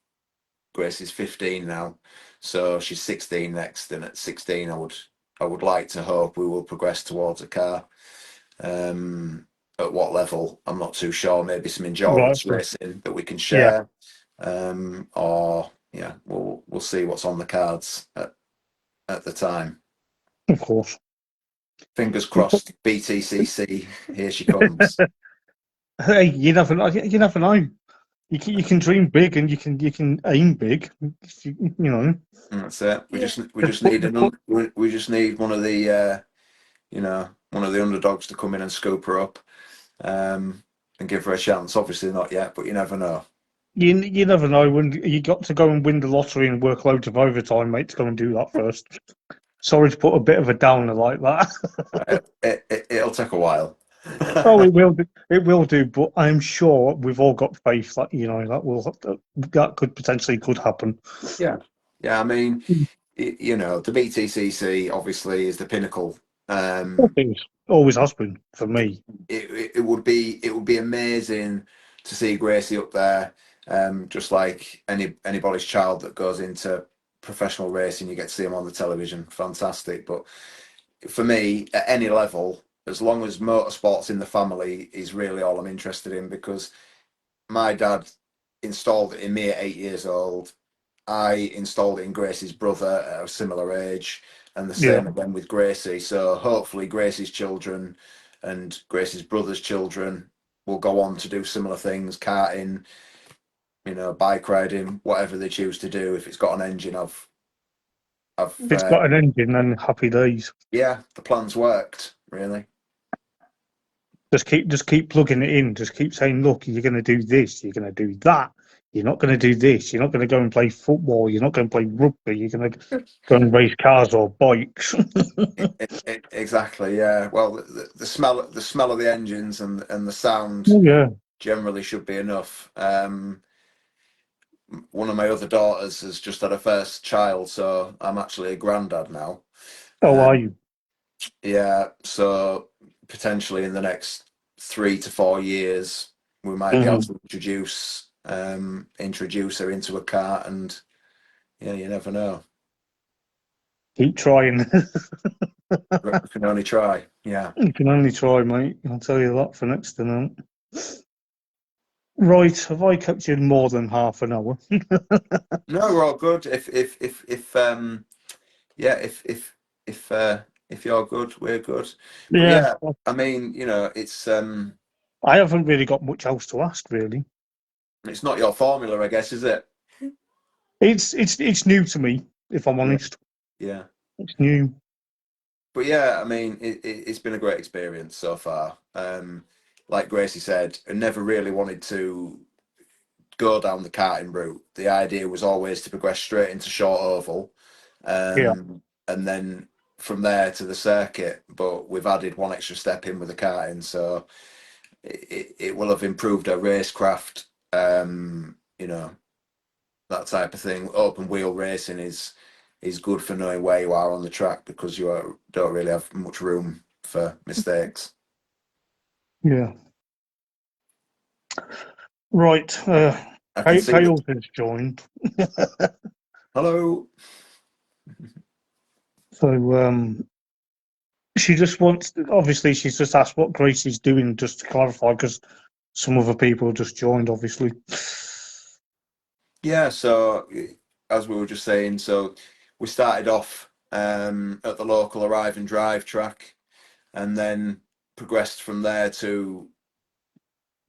Grace is 15 now, so she's 16 next, and at 16, I would like to hope we will progress towards a car. At what level, I'm not too sure. Maybe some Right. endurance racing that we can Yeah, share, or yeah, we'll see what's on the cards at the time. of course. Fingers crossed. BTCC, here she comes. Hey, you never know. You never know. You can dream big and you can aim big. You know. That's it. We Yeah. just we Just just put, need just put, we just need one of the underdogs to come in and scoop her up, and give her a chance. Obviously not yet, but you never know. You never know when you got to go and win the lottery and work loads of overtime, mate, to go and do that first. Sorry to put a bit of a downer like that. It'll take a while. Oh, it will do. It will do. But I'm sure we've all got faith that that could potentially could happen. Yeah, yeah. I mean, you know, the BTCC obviously is the pinnacle. Things always has been for me. It would be amazing to see Gracie up there, just like anybody's child that goes into professional racing. You get to see them on the television, fantastic. But for me, at any level, as long as motorsport's in the family, is really all I'm interested in, because my dad installed it in me at 8 years old. I installed it in Gracie's brother at a similar age, and the Yeah, same again with Gracie. So hopefully Gracie's children and Gracie's brother's children will go on to do similar things, karting, you know, bike riding, whatever they choose to do. If it's got an engine, I've if it's got an engine, then happy days. yeah, the plan's worked really. Just keep plugging it in. Just keep saying, look, you're going to do this. You're going to do that. You're not going to do this. You're not going to go and play football. You're not going to play rugby. You're going to go and race cars or bikes. Exactly, yeah. Well, the smell of the engines and the sound Oh, yeah. generally should be enough. One of my other daughters has just had her first child, so I'm actually a granddad now. Oh, are Um, you? yeah, so potentially in the next 3 to 4 years, we might be able Mhm. to introduce her into a cart, and yeah, you never know. Keep trying. We can only try. Yeah. You can only try, mate. I'll tell you that for next to none. Right, have I kept you more than half an hour? No, we're all good. If yeah, if you're good, we're good. But Yeah, yeah, I mean, you know, I haven't really got much else to ask, really. it's not your formula, I guess, is it? It's new to me, if I'm Yeah. honest. Yeah. It's new. But yeah, I mean, it's been a great experience so far. Like Gracie said, I never really wanted to go down the karting route. The idea was always to progress straight into short oval, Yeah. and then from there to the circuit. But we've added one extra step in with the karting, so it will have improved our racecraft. You know, that type of thing. Open wheel racing is good for knowing where you are on the track, because don't really have much room for mistakes. Yeah. Right. I can see that. Kale has joined. Hello. So she just wants obviously she's just asked what Grace is doing, just to clarify, because some other people just joined, obviously. Yeah. So as we were just saying, so we started off at the local arrive and drive track, and then progressed from there to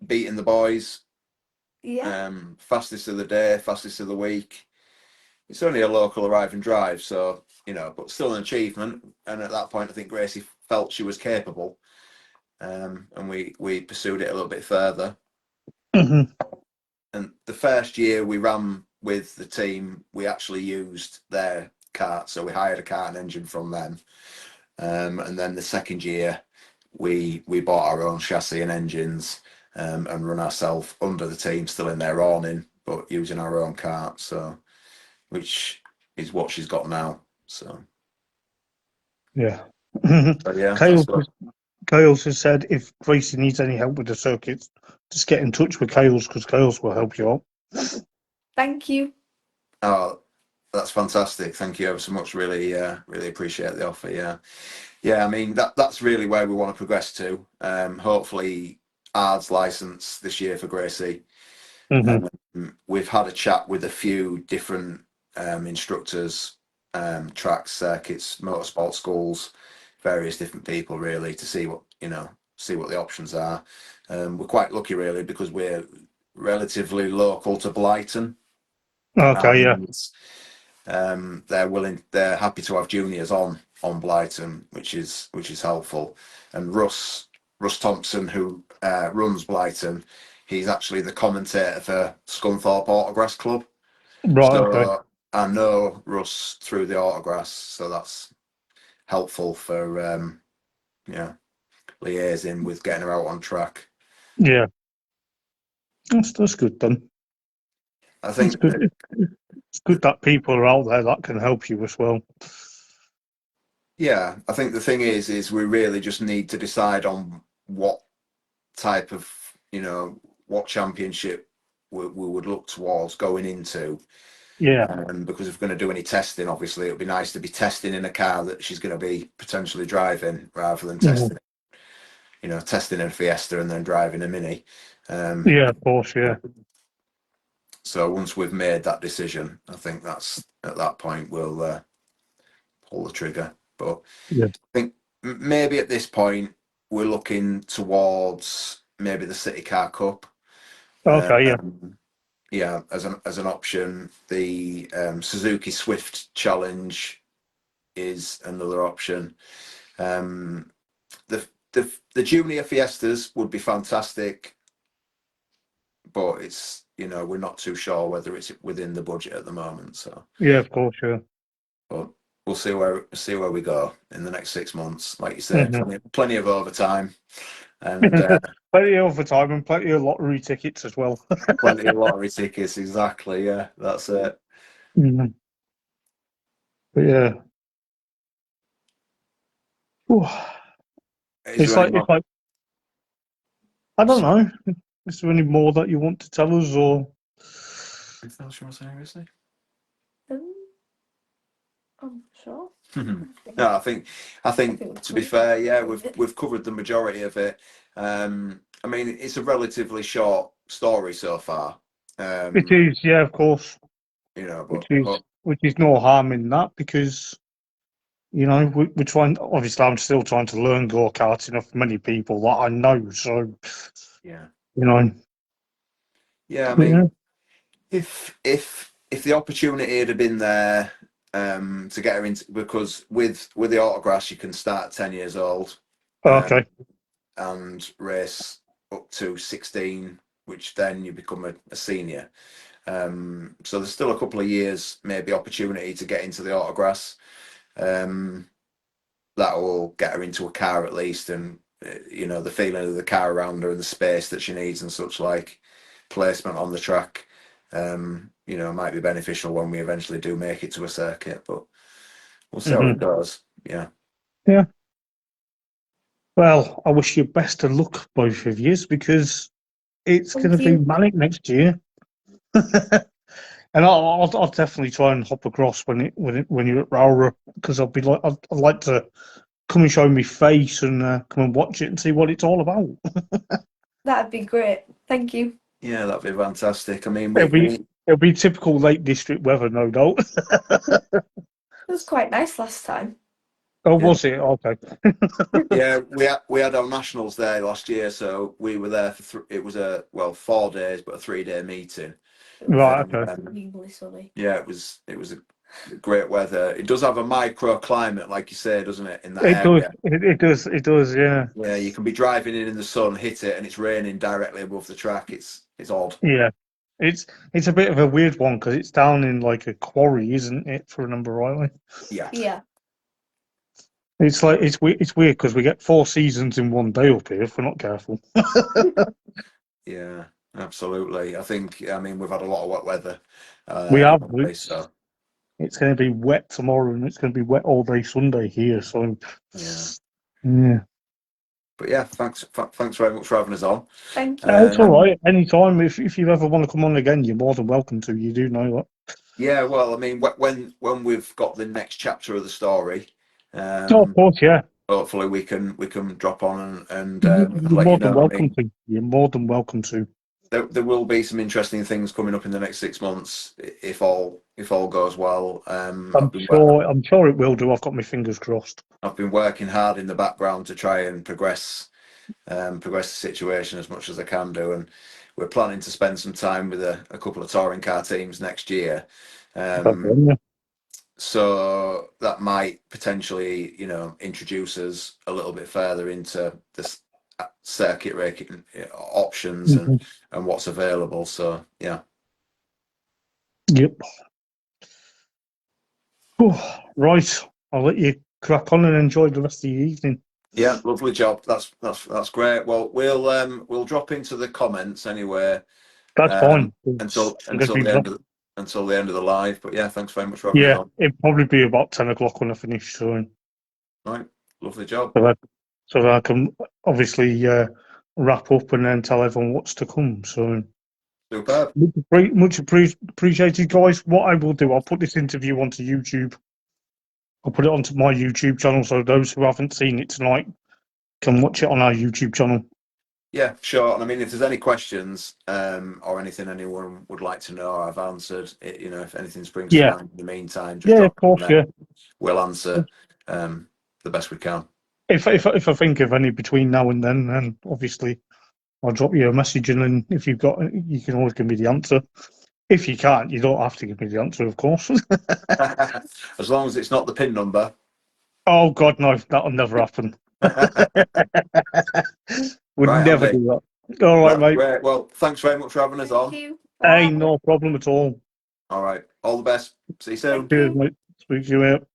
beating the boys. Yeah. Fastest of the day, fastest of the week. It's only a local arrive and drive, so you know, but still an achievement. And at that point, I think Gracie felt she was capable, and we pursued it a little bit further. Mhm. And the first year we ran with the team, we actually used their cart, so we hired a cart and engine from them. And then the second year, we bought our own chassis and engines, and run ourselves under the team, still in their awning, but using our own cart. So, which is what she's got now. So, Yeah. yeah, that's Kale what. Kales has said if Gracie needs any help with the circuits, just get in touch with Kales, because Kales will help you out. Thank you. Oh, that's fantastic. Thank you ever so much. Really, really appreciate the offer. Yeah, yeah. I mean, that's really where we want to progress to. Hopefully, ARD's license this year for Gracie. Mhm. We've had a chat with a few different instructors, tracks, circuits, motorsport schools, various different people, really, to see see what the options are. We're quite lucky, really, because we're relatively local to Blighton, Okay, yeah. and they're happy to have juniors on Blighton, which is helpful. And Russ Thompson, who runs Blighton, he's actually the commentator for Scunthorpe Autograss Club. Right. So Okay. I know Russ through the autographs, so that's helpful for liaising with getting her out on track. Yeah. That's good then. I It's think good. It's good that people are out there that can help you as well. I think the thing is we really just need to decide on what type of, what championship we would look towards going into. Yeah. Because if we're going to do any testing, obviously it would be nice to be testing in a car that she's going to be potentially driving rather than testing, testing in a Fiesta and then driving a Mini. Yeah, of course. Yeah. So once we've made that decision, I think that's at that point we'll pull the trigger. But Yeah. I think maybe at this point we're looking towards maybe the City Car Cup. Okay. Yeah. As an option. The Suzuki Swift Challenge is another option. The Junior Fiestas would be fantastic, but it's we're not too sure whether it's within the budget at the moment. So Yeah, of course. Yeah. but we'll see where we go in the next 6 months. Like you say, Mhm. plenty of overtime and Plenty of overtime and plenty of lottery tickets as well. plenty of lottery tickets. Exactly. Yeah, that's it. Mhm. But yeah. Ooh. Is there any It's more? like I don't know. Is there any more that you want to tell us, or? Anything else you want to say, Gracie? I'm sure. No, I think to be fair, yeah, we've covered the majority of it. I mean, it's a relatively short story so far. It is, yeah, of course. But Which is no harm in that because we're trying. Obviously, I'm still trying to learn go karting off many people that I know. So yeah, you know, I yeah. mean, if the opportunity had been there to get her into, because with the autographs you can start at 10 years old Okay. and race up to 16, which then you become a senior. So there's still a couple of years, maybe opportunity to get into the autographs. That will get her into a car at least, and the feeling of the car around her and the space that she needs and such, like placement on the track. Might be beneficial when we eventually do make it to a circuit, but we'll see how it goes. Yeah. Yeah. Well, I wish you best of luck, both of you, because it's going to Thank be you. manic next year. And I'll definitely try and hop across when you're at Rowra because I'd like to come and show me face and come and watch it and see what it's all about. That'd be great. Thank you. Yeah, that'd be fantastic. I mean, It'll be typical Lake District weather, no doubt. It was quite nice last time. Oh, was it? Okay. yeah, we had our nationals there last year, so we were there for it was 4 days, but a 3-day meeting. Right. Okay. Extremely sunny. Yeah, it was a great weather. It does have a microclimate, like you say, doesn't it? In that It does. area. It does. Yeah. Yeah, you can be driving in the sun, hit it, and it's raining directly above the track. It's odd. Yeah. It's a bit of a weird one because it's down in like a quarry, isn't it? For a number rightly. Yeah. Yeah. It's weird because we get 4 seasons in one day up here if we're not careful. Yeah, absolutely. I mean, we've had a lot of wet weather. We have. So It's going to be wet tomorrow and it's going to be wet all day Sunday here. So yeah. But yeah, thanks very much for having us on. Thank you. It's all right. Anytime if you ever want to come on again, you're more than welcome to. You do know that. Yeah, well, I mean, when we've got the next chapter of the story, Of course, yeah. hopefully we can drop on and You're let you more than know. welcome to. You're more than welcome to. There will be some interesting things coming up in the next 6 months if all goes well. I'm sure it will do. I've got my fingers crossed. I've been working hard in the background to try and progress the situation as much as I can do, and we're planning to spend some time with a couple of touring car teams next year. So that might potentially, introduce us a little bit further into this circuit racing options and what's available. So yeah. Yep. Oh, right, I'll let you crack on and enjoy the rest of the evening. Yeah, lovely job. That's great. Well, we'll drop into the comments anyway. That's fine. Until I'm gonna be the end of the live. But yeah, thanks very much for having me yeah, on. it'll probably be about 10 o'clock when I finish, so Right, lovely job. so that I can obviously wrap up and then tell everyone what's to come. So Superb. much appreciated, guys. What I will do, I'll put this interview onto YouTube. I'll put it onto my YouTube channel, so those who haven't seen it tonight can watch it on our YouTube channel. Yeah, sure. And I mean, if there's any questions or anything anyone would like to know, I've answered it. You know, if anything springs to mind in the meantime, just drop of course, them there. We'll answer the best we can. If I think of any between now and then obviously I'll drop you a message, and then if you've got, you can always give me the answer. If you can't, you don't have to give me the answer, of course. As long as it's not the PIN number. Oh God, no, that'll never happen. Would Right, never Andy. do that. All right, mate. Great. Well, thanks very much for having us on. Thank you. Hey, no problem at all. All right. All the best. See you soon. Cheers, mate. Speak to you out.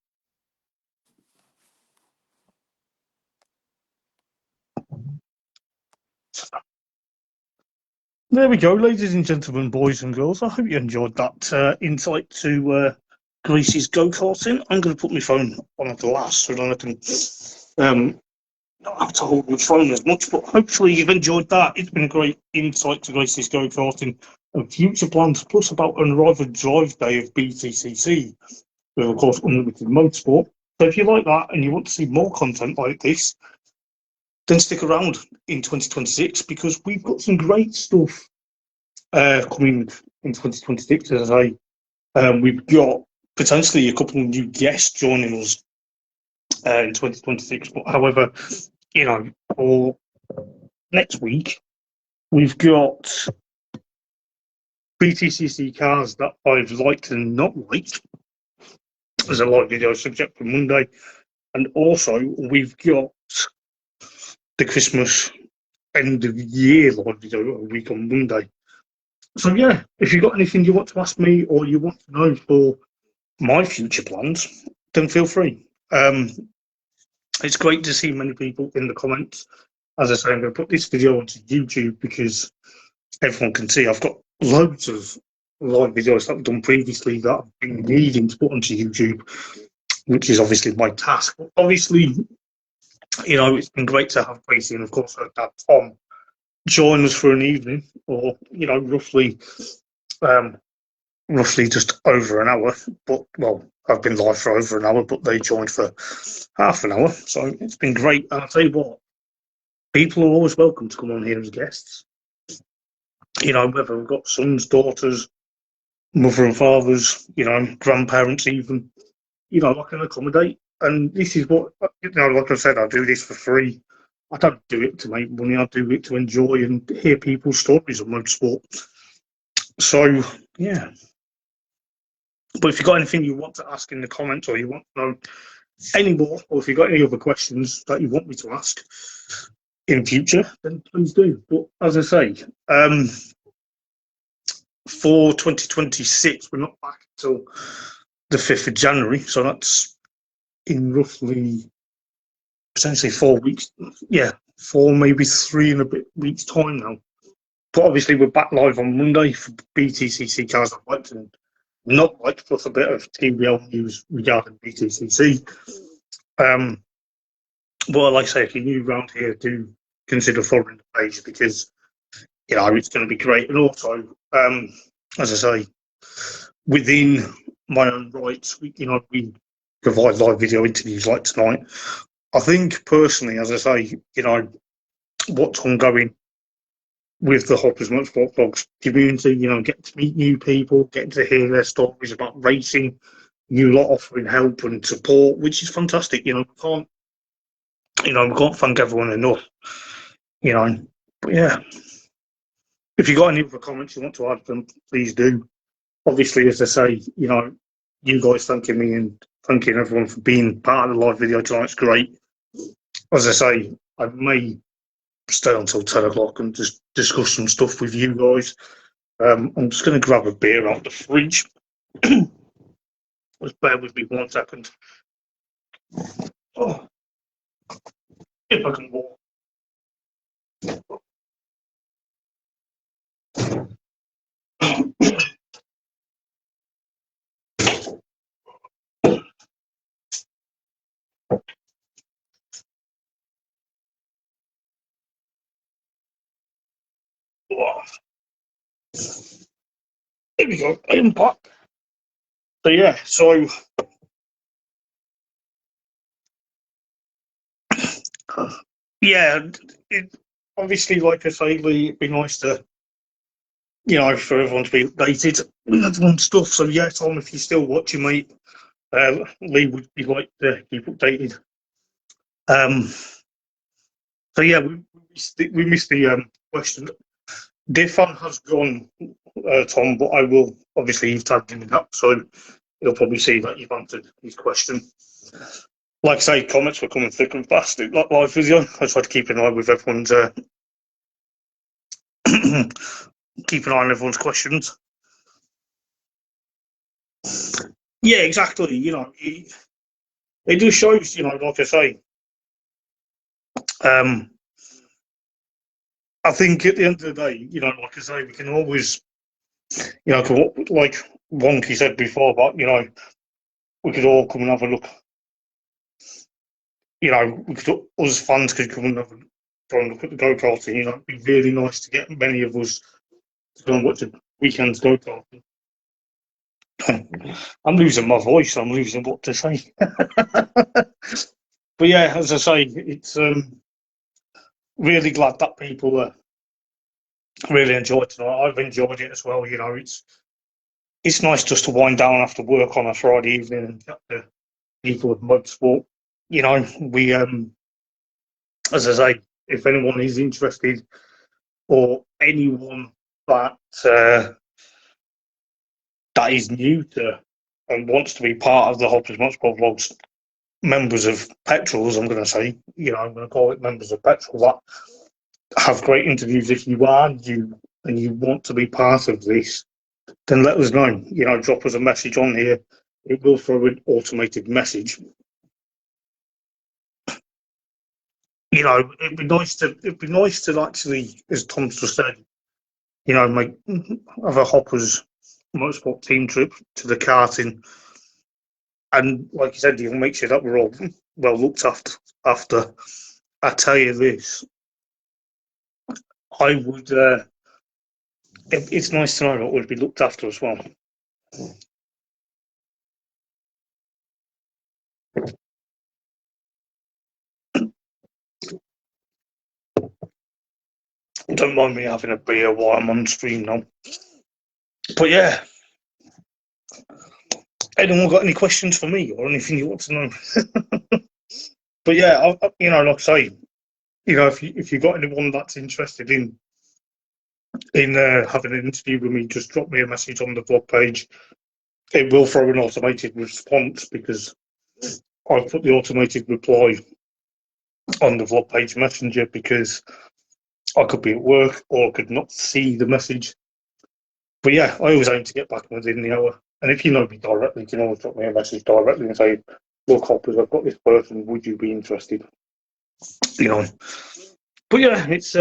There we go, ladies and gentlemen, boys and girls. I hope you enjoyed that insight to Gracie's go-karting. I'm going to put my phone on glass so that I can not have to hold my phone as much, but hopefully you've enjoyed that. It's been a great insight to Gracie's go-karting and future plans, plus about an arrival drive day of BTCC, with, of course, Unlimited Motorsport. So if you like that and you want to see more content like this, then stick around in 2026, because we've got some great stuff coming in 2026. As I say, we've got potentially a couple of new guests joining us in 2026. But however, you know, for next week, we've got BTCC cars that I've liked and not liked as a live video subject for Monday, and also we've got the Christmas end of year live video a week on Monday. So yeah, if you've got anything you want to ask me or you want to know for my future plans, then feel free. It's great to see many people in the comments. As I say, I'm going to put this video onto YouTube because everyone can see I've got loads of live videos that I've done previously that I've been needing to put onto YouTube, which is obviously my task. But obviously, you know, it's been great to have Gracie and, of course, her dad Tom join us for an evening, or, you know, roughly just over an hour. But, well, I've been live for over an hour, but they joined for half an hour. So it's been great. And I'll tell you what, people are always welcome to come on here as guests. You know, whether we've got sons, daughters, mother and fathers, you know, grandparents even, you know, I can accommodate. And this is what, you know, like I said, I do this for free. I don't do it to make money. I do it to enjoy and hear people's stories of motorsport. So, yeah. But if you've got anything you want to ask in the comments, or you want to know any more, or if you've got any other questions that you want me to ask in future, then please do. But as I say, for 2026, we're not back until the 5th of January. So that's in roughly potentially 4 weeks. Yeah, 4, maybe 3 and a bit weeks' time now. But obviously, we're back live on Monday for BTCC cars I've liked and not liked, plus a bit of TBL news regarding BTCC. But like I say, if you're new around here, do consider following the page, because, you know, it's going to be great. And also, as I say, within my own rights, you know, we provide live video interviews like tonight. I think personally, as I say, you know, what's ongoing with the Hoppers Motorsport Vlogs community, you know, getting to meet new people, getting to hear their stories about racing, you lot offering help and support, which is fantastic. You know, we can't thank everyone enough, you know. But yeah, if you've got any other comments you want to add, then please do. Obviously, as I say, you know, you guys thanking me and thanking everyone for being part of the live video tonight. It's great. As I say, I may stay until 10 o'clock and just discuss some stuff with you guys. I'm just going to grab a beer out the fridge. Just bear with me 1 second. Oh, if I can walk. Oh. There we go. I am back. So yeah, yeah, obviously, like I say, Lee, it'd be nice to, for everyone to be updated with everyone's stuff. So yeah, Tom, if you're still watching, mate, Lee would be like to keep updated. So yeah, we missed the question. Defan has gone, Tom, but I will obviously you've tagged him in that, so he'll probably see that you've answered his question. Like I say, comments were coming thick and fast. Like live video, I try to keep an eye with everyone's keep an eye on everyone's questions. Yeah, exactly. It just shows, like I say. I think at the end of the day, like I say, we can always, like Wonky said before, but we could all come and have a look. Us fans could come and try and look at the go-karting. It'd be really nice to get many of us to go and watch the weekend's go-karting. I'm losing my voice. I'm losing what to say. But yeah, as I say, it's really glad that people really enjoyed tonight. I've enjoyed it as well. It's nice just to wind down after work on a Friday evening and chat to people with motorsport. We as I say, if anyone is interested or anyone that that is new to and wants to be part of the Hoppers Motorsport Vlogs members of Petrels, I'm going to say, I'm going to call it members of Petrol, that have great interviews. If you are new and you want to be part of this, then let us know. Drop us a message on here. It will throw an automated message. It'd be nice to actually, as Tom's just said, have a Hoppers Motorsport team trip to the karting, and like you said, you'll make sure that we're all well looked after. I tell you this, I would. It's nice to know that we'll be looked after as well. Don't mind me having a beer while I'm on stream now. But yeah, anyone got any questions for me or anything you want to know? But yeah, like I say, if you got anyone that's interested in having an interview with me, just drop me a message on the vlog page. It will throw an automated response because I've put the automated reply on the vlog page messenger because I could be at work or I could not see the message. But yeah, I always aim to get back within the hour. And if you know me directly, you can always drop me a message directly and say, look, Hoppers, I've got this person, would you be interested? But yeah, it's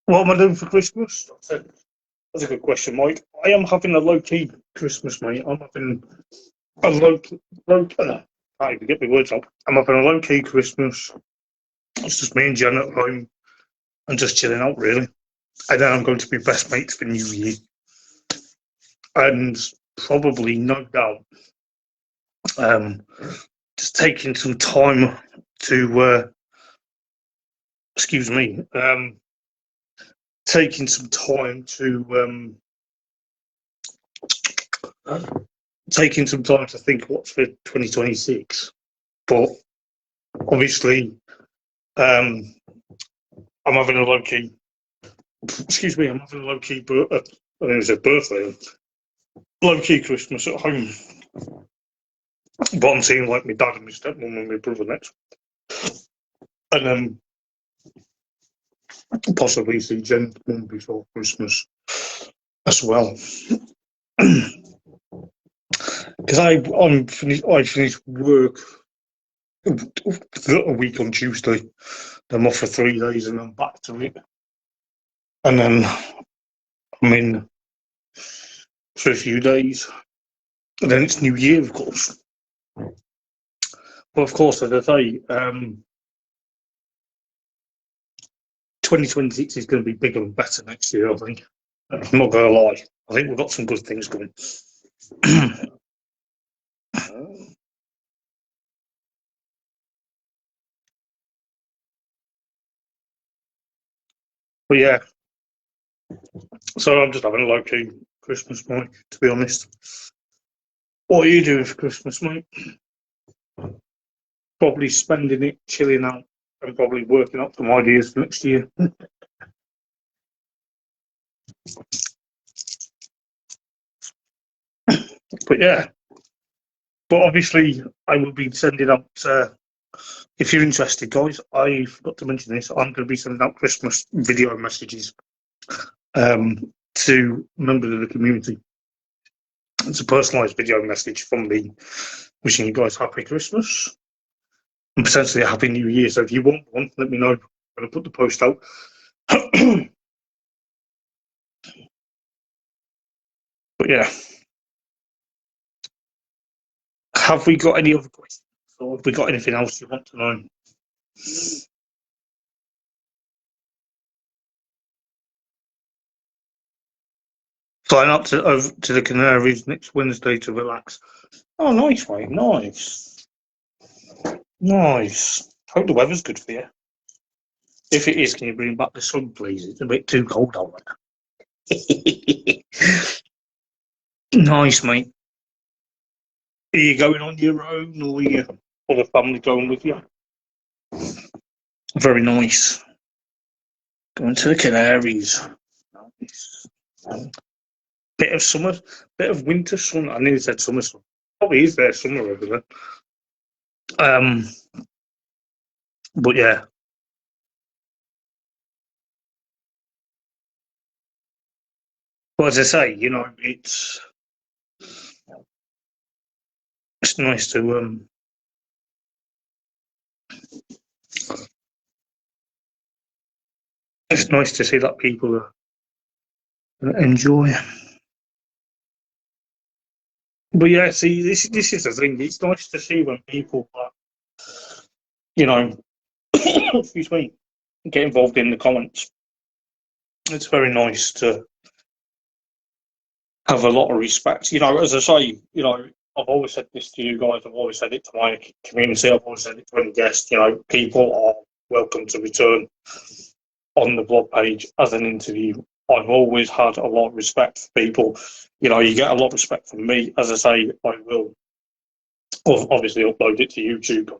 what am I doing for Christmas? That's a good question, Mike. I am having a low-key Christmas, mate. I'm having a I can't even get my words out. I'm having a low-key Christmas. It's just me and Jen at home and just chilling out, really. And then I'm going to be best mates for New Year. And probably, no doubt, just taking some time to, taking some time to think what's for 2026. But obviously, I'm having a low-key, I'm having a low-key, I think it was a birthday, low-key Christmas at home. But I'm seeing like my dad and my stepmom and my brother next. and possibly see Jen's mum before Christmas as well. Because I finished work a week on Tuesday. I'm off for 3 days and I'm back to it. And then I'm in for a few days. And then it's New Year, of course. But of course, as I say, 2026 is going to be bigger and better next year, I think. I'm not going to lie. I think we've got some good things coming. But yeah, so I'm just having a low-key Christmas, mate, to be honest. What are you doing for Christmas, mate? Probably spending it, chilling out, and probably working up some ideas for next year. But yeah, but obviously I will be sending out, if you're interested, guys, I forgot to mention this, I'm going to be sending out Christmas video messages to members of the community. It's a personalised video message from me wishing you guys Happy Christmas and potentially a Happy New Year. So if you want one, let me know. I'm going to put the post out. But yeah. Have we got any other questions? Or have we got anything else you want to know? Flying up over to the Canaries next Wednesday to relax. Oh, nice, mate. Nice. Nice. Hope the weather's good for you. If it is, can you bring back the sun, please? It's a bit too cold out there. Nice, mate. Are you going on your own, or are you other family going with you? Very nice. Going to the Canaries. Nice. Bit of summer, bit of winter sun. I nearly said summer sun. Probably is there summer over there. But yeah. But as I say, you know, it's nice to it's nice to see that people enjoy. But yeah, see, this is the thing. It's nice to see when people, you know, excuse me, get involved in the comments. It's very nice to have a lot of respect. You know, as I say, you know, I've always said this to you guys. I've always said it to my community. I've always said it to any guest. You know, people are welcome to return on the blog page as an interview. I've always had a lot of respect for people. You know, you get a lot of respect from me. As I say, I will obviously upload it to YouTube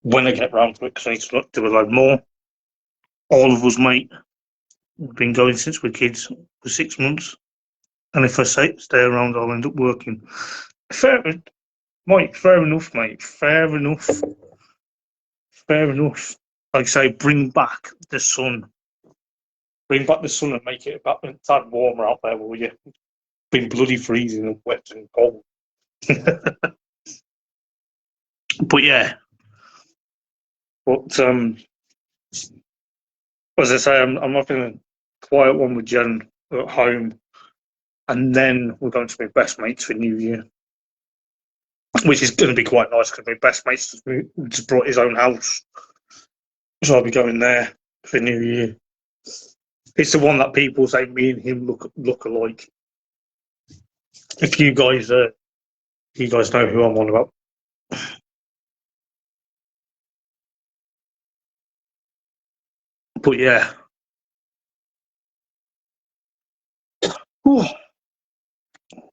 when I get round to it because I need to do a load more. All of us, mate, we've been going since we're kids for 6 months. And if I stay around, I'll end up working. Fair enough, mate. Fair enough. Like I say, bring back the sun. Bring back the sun and make it a tad warmer out there, will you? Been bloody freezing and wet and cold. But yeah. But as I say, I'm having a quiet one with Jen at home, and then we're going to be best mates for New Year, which is going to be quite nice because my best mate's just brought his own house, so I'll be going there for New Year. It's the one that people say me and him look alike. If you guys know who I'm on about. But yeah. Whew.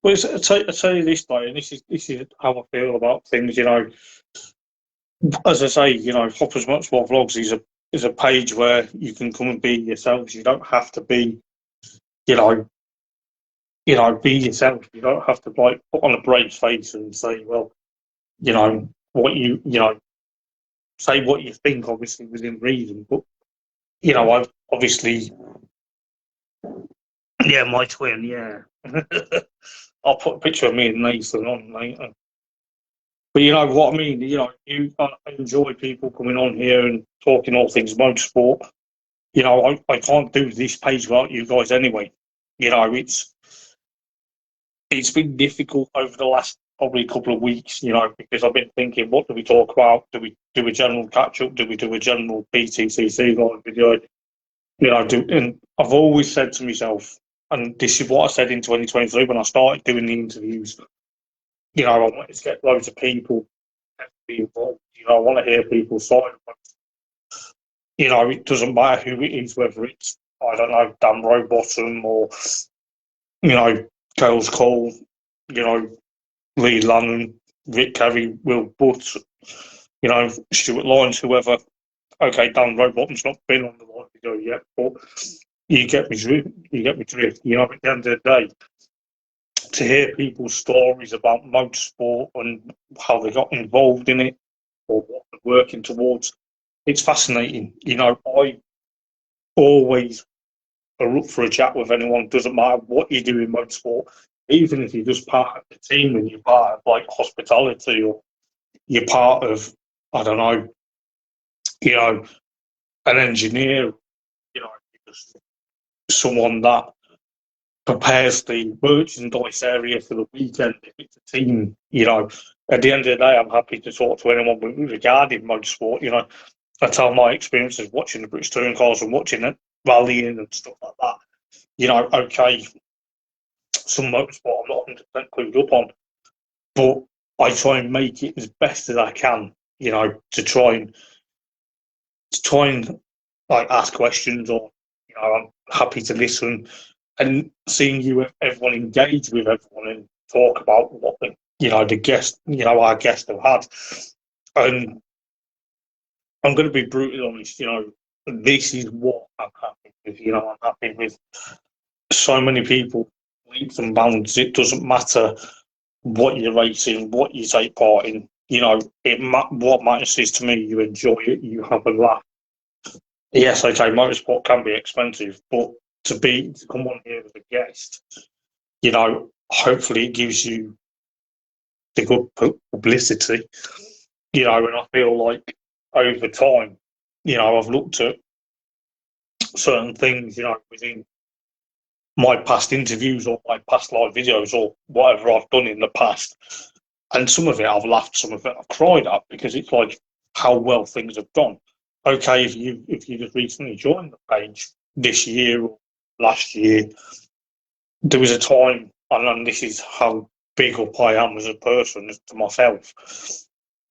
Well, I tell you this, mate, and this is how I feel about things. You know, as I say, you know, Hoppers Motorsport Vlogs is a page where you can come and be yourselves. You don't have to be, you know, be yourself. You don't have to like put on a brave face and say, well, you know, what you know, say what you think, obviously within reason. But you know, I've obviously, yeah, my twin, yeah. I'll put a picture of me and Nathan on later. But you know what I mean. You know, I enjoy people coming on here and talking all things motorsport. You know, I can't do this page without you guys anyway. You know, it's been difficult over the last probably couple of weeks, you know, because I've been thinking, what do we talk about? Do we do a general catch up? Do we do a general btcc live video? You know, and I've always said to myself, and this is what I said in 2023 when I started doing the interviews, you know, I wanted to get loads of people involved. You know, I want to hear people's side of it. You know, it doesn't matter who it is, whether it's, I don't know, Dan Rowbottom or, you know, Kales Cole, you know, Lee Lannon, Rick Carey, Will Butt, you know, Stuart Lyons, whoever. Okay, Dan Rowbottom's not been on the live video yet, but you get me drift. You know, at the end of the day, to hear people's stories about motorsport and how they got involved in it or what they're working towards, it's fascinating. You know, I always are up for a chat with anyone. Doesn't matter what you do in motorsport, even if you're just part of the team and you're part of like hospitality or you're part of, I don't know, you know, an engineer, you know, just someone that prepares the merchandise area for the weekend. If it's a team, you know, at the end of the day, I'm happy to talk to anyone regarding motorsport. You know, I tell my experiences watching the British touring cars and watching it, rallying and stuff like that. You know, okay, some motorsport I'm not 100% clued up on, but I try and make it as best as I can. You know, to try and like ask questions, or you know, I'm happy to listen. And seeing everyone engage with everyone and talk about what the guest, you know, our guests have had. And I'm going to be brutally honest, you know, this is what I'm happy with. You know, I'm happy with so many people, leaps and bounds. It doesn't matter what you're racing, what you take part in. You know, what matters is to me, you enjoy it, you have a laugh. Yes, okay, motorsport can be expensive, but to come on here as a guest, you know, hopefully it gives you the good publicity, you know, and I feel like over time, you know, I've looked at certain things, you know, within my past interviews or my past live videos or whatever I've done in the past, and some of it I've laughed, some of it I've cried at, because it's like how well things have gone. Okay, if you just recently joined the page this year or last year, there was a time, and this is how big up I am as a person, to myself,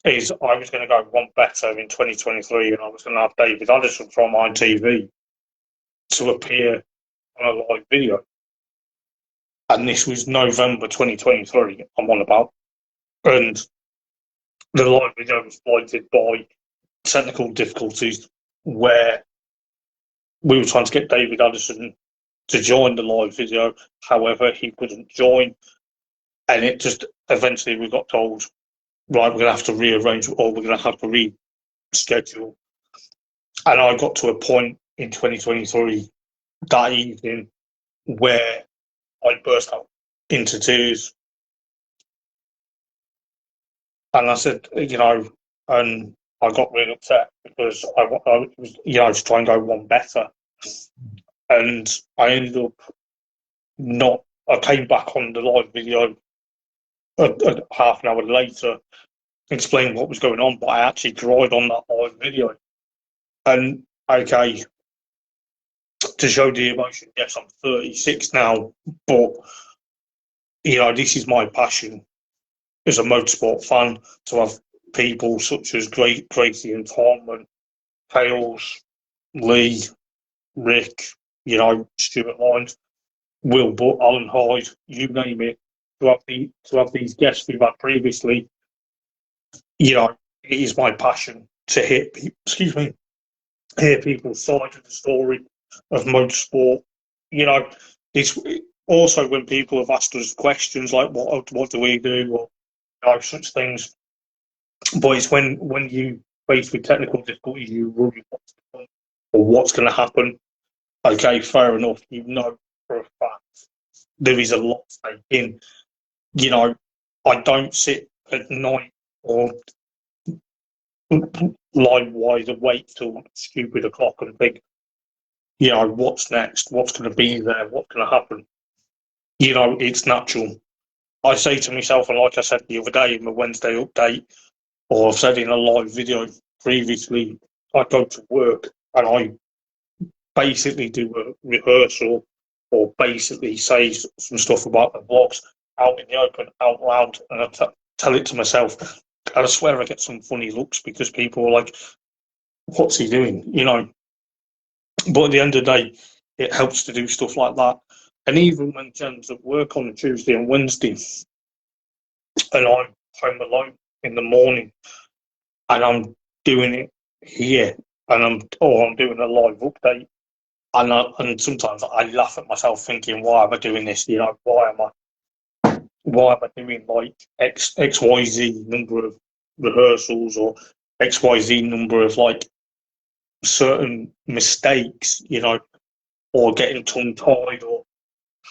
is I was going to go one better in 2023, and I was going to have David Addison from ITV to appear on a live video. And this was November 2023, I'm on about. And the live video was blighted by technical difficulties where we were trying to get David Addison to join the live video. However, he couldn't join. And it just, eventually we got told, right, we're going to have to rearrange, or we're going to have to reschedule. And I got to a point in 2023 that evening where I burst out into tears. And I said, you know, and I got really upset because I was, you know, to try and go one better. And I ended up I came back on the live video half an hour later, explained what was going on, but I actually cried on that live video. And okay, to show the emotion, yes, I'm 36 now, but you know, this is my passion as a motorsport fan, to have people such as Gracie and Tom and Hales, Lee, Rick, you know, Stuart Lyons, Will Butt, Alan Hyde, you name it, to have these guests we've had previously. You know, it is my passion to hear people's side of the story of motorsport. You know, it's also when people have asked us questions like, what do we do, or you know, such things. But it's when you faced with technical difficulties, you worry what's going to happen. Okay, fair enough. You know for a fact there is a lot to take in. You know, I don't sit at night or lie wide awake till stupid o'clock and think, you know, what's next? What's going to be there? What's going to happen? You know, it's natural. I say to myself, and like I said the other day in my Wednesday update, or I've said in a live video previously, I go to work and I basically do a rehearsal or basically say some stuff about the vlogs out in the open, out loud, and I tell it to myself. And I swear I get some funny looks because people are like, what's he doing? You know. But at the end of the day, it helps to do stuff like that. And even when Jen's at work on a Tuesday and Wednesday, and I'm home alone in the morning, and I'm doing it here, and I'm doing a live update, and sometimes I laugh at myself thinking, why am I doing this? You know, why am I doing like XYZ number of rehearsals or XYZ number of like certain mistakes, you know, or getting tongue tied or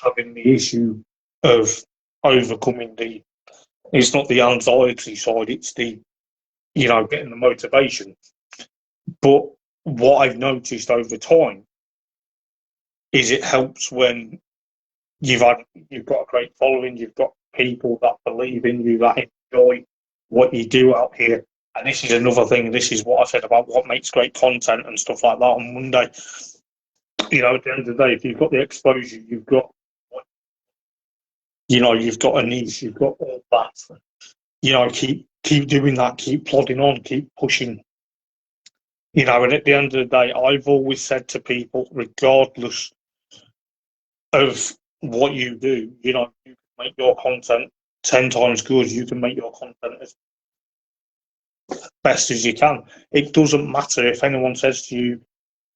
having the issue of overcoming it's not the anxiety side, it's the, you know, getting the motivation. But what I've noticed over time is it helps when you've got a great following, you've got people that believe in you, that enjoy what you do out here. And this is another thing, this is what I said about what makes great content and stuff like that on Monday. You know, at the end of the day, if you've got the exposure, you've got, you know, you've got a niche, you've got all that. You know, keep doing that, keep plodding on, keep pushing. You know, and at the end of the day, I've always said to people, regardless of what you do, you know, you can make your content 10 times good, you can make your content as best as you can. It doesn't matter if anyone says to you,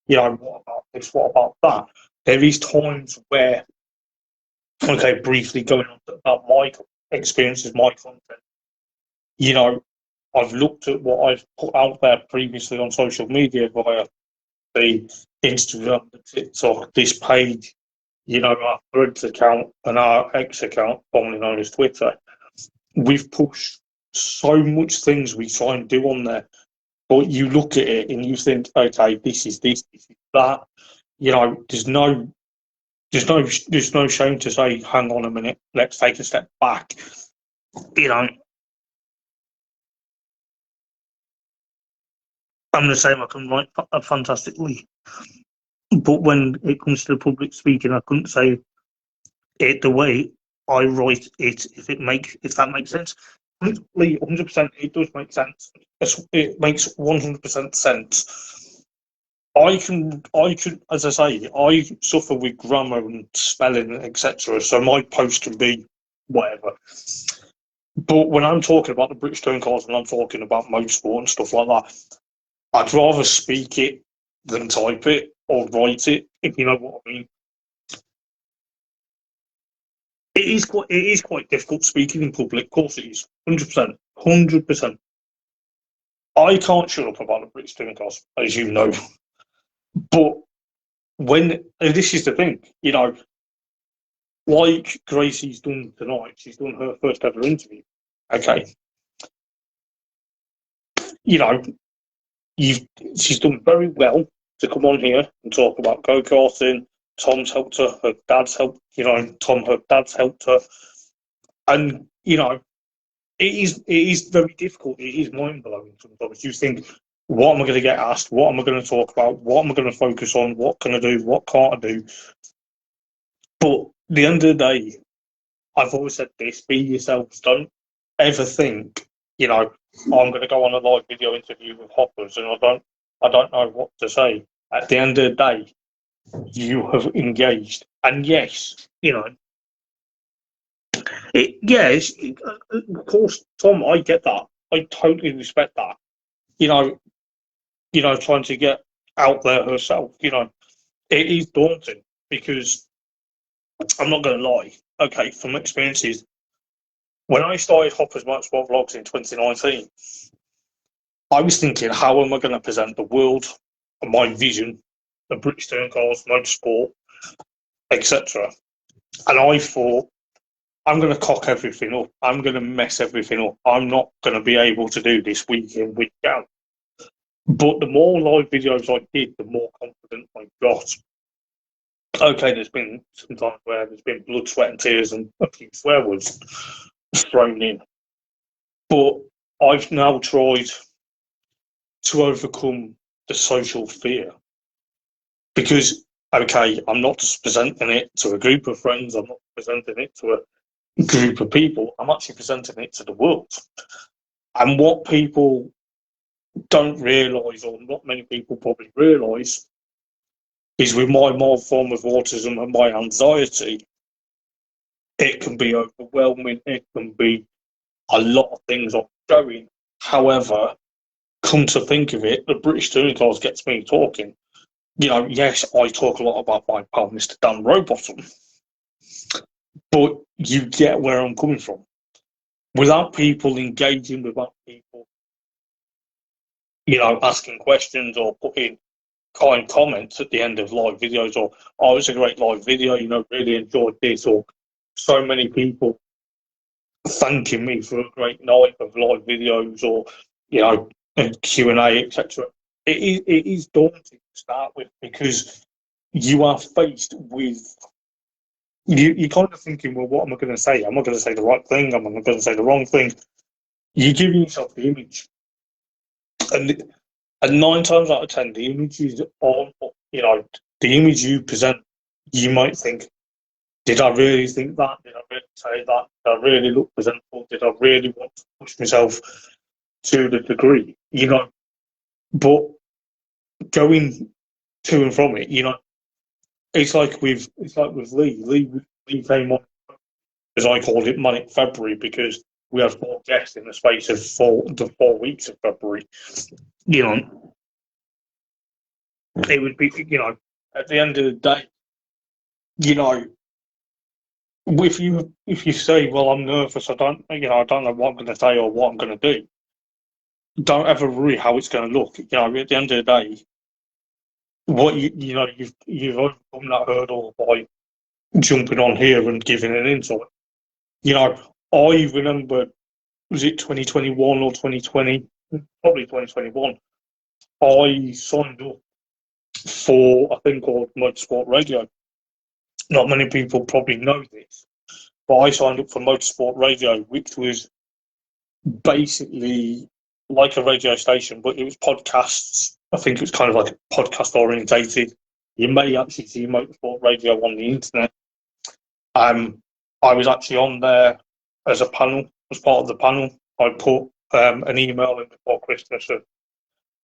you know, what about this, what about that? There is times where, okay, briefly going on about my experiences, my content, you know, I've looked at what I've put out there previously on social media via the Instagram, the TikTok, this page, you know, our Threads account and our X account, formerly known as Twitter. We've pushed so much things we try and do on there, but you look at it and you think, okay, this is that. You know, there's no shame to say, hang on a minute, let's take a step back. You know, I'm the same, I can write fantastically. But when it comes to the public speaking, I couldn't say it the way I write it, if that makes sense. 100%, it does make sense. It makes 100% sense. I can, as I say, I suffer with grammar and spelling, etc. So my post can be whatever. But when I'm talking about the British Touring Cars and I'm talking about motorsport and stuff like that, I'd rather speak it than type it or write it, if you know what I mean. It is quite difficult speaking in public. Of course it is. 100%. 100%. I can't shut up about the British Touring Cars, as you know. But this is the thing, you know, like Gracie's done tonight, she's done her first ever interview. Okay. You know, she's done very well to come on here and talk about go-karting. Tom's helped her, her dad's helped, you know, her dad's helped her. And, you know, it is very difficult. It is mind-blowing sometimes. You think, what am I going to get asked? What am I going to talk about? What am I going to focus on? What can I do? What can't I do? But at the end of the day, I've always said this, be yourselves. Don't ever think, you know, I'm going to go on a live video interview with Hoppers and I don't know what to say. At the end of the day, you have engaged. And yes, you know, of course, Tom, I get that. I totally respect that. You know, trying to get out there herself, you know, it is daunting because I'm not going to lie. Okay, from experiences, when I started Hoppers Motorsport Vlogs in 2019, I was thinking, how am I going to present the world and my vision of British touring cars, motorsport, etc. And I thought, I'm going to cock everything up. I'm going to mess everything up. I'm not going to be able to do this week in, week out. But the more live videos I did, the more confident I got. Okay, there's been some times where there's been blood, sweat and tears and a few swear words thrown in. But I've now tried to overcome the social fear. Because, okay, I'm not just presenting it to a group of friends, I'm not presenting it to a group of people, I'm actually presenting it to the world. And what people don't realise, or not many people probably realise, is with my mild form of autism and my anxiety, it can be overwhelming, it can be a lot of things ongoing. However, come to think of it, the British Touring Cars gets me talking. You know, yes, I talk a lot about my pal, Mr. Dan Rowbottom, but you get where I'm coming from. Without people engaging, without people, you know, asking questions or putting kind comments at the end of live videos, or, oh, it's a great live video, you know, really enjoyed this, or so many people thanking me for a great night of live videos, or, you know, Q&A, etc. It is daunting to start with, because you are faced with, you're kind of thinking, well, what am I going to say? Am I going to say the right thing? Am I going to say the wrong thing? You're giving yourself the image. And 9 times out of 10, the images are, you know, the image you present, you might think, did I really think that? Did I really say that? Did I really look presentable? Did I really want to push myself to the degree? You know, but going to and from it, you know, it's like with Lee. Lee came on, as I called it, Manic February, because we had 4 guests in the space of 4 weeks of February. You know, it would be, you know, at the end of the day, you know, if you say, well, I'm nervous, I don't know what I'm going to say or what I'm going to do, don't ever worry how it's going to look. You know, at the end of the day, what you know, you've overcome that hurdle by jumping on here and giving an insight. You know, I remember, was it 2021 or 2020? Probably 2021. I signed up for a thing called Motorsport Radio. Not many people probably know this, but I signed up for Motorsport Radio, which was basically like a radio station, but it was podcasts. I think it was kind of like podcast orientated. You may actually see Motorsport Radio on the internet. I was actually on there as a panel, as part of the panel. I put an email in before Christmas of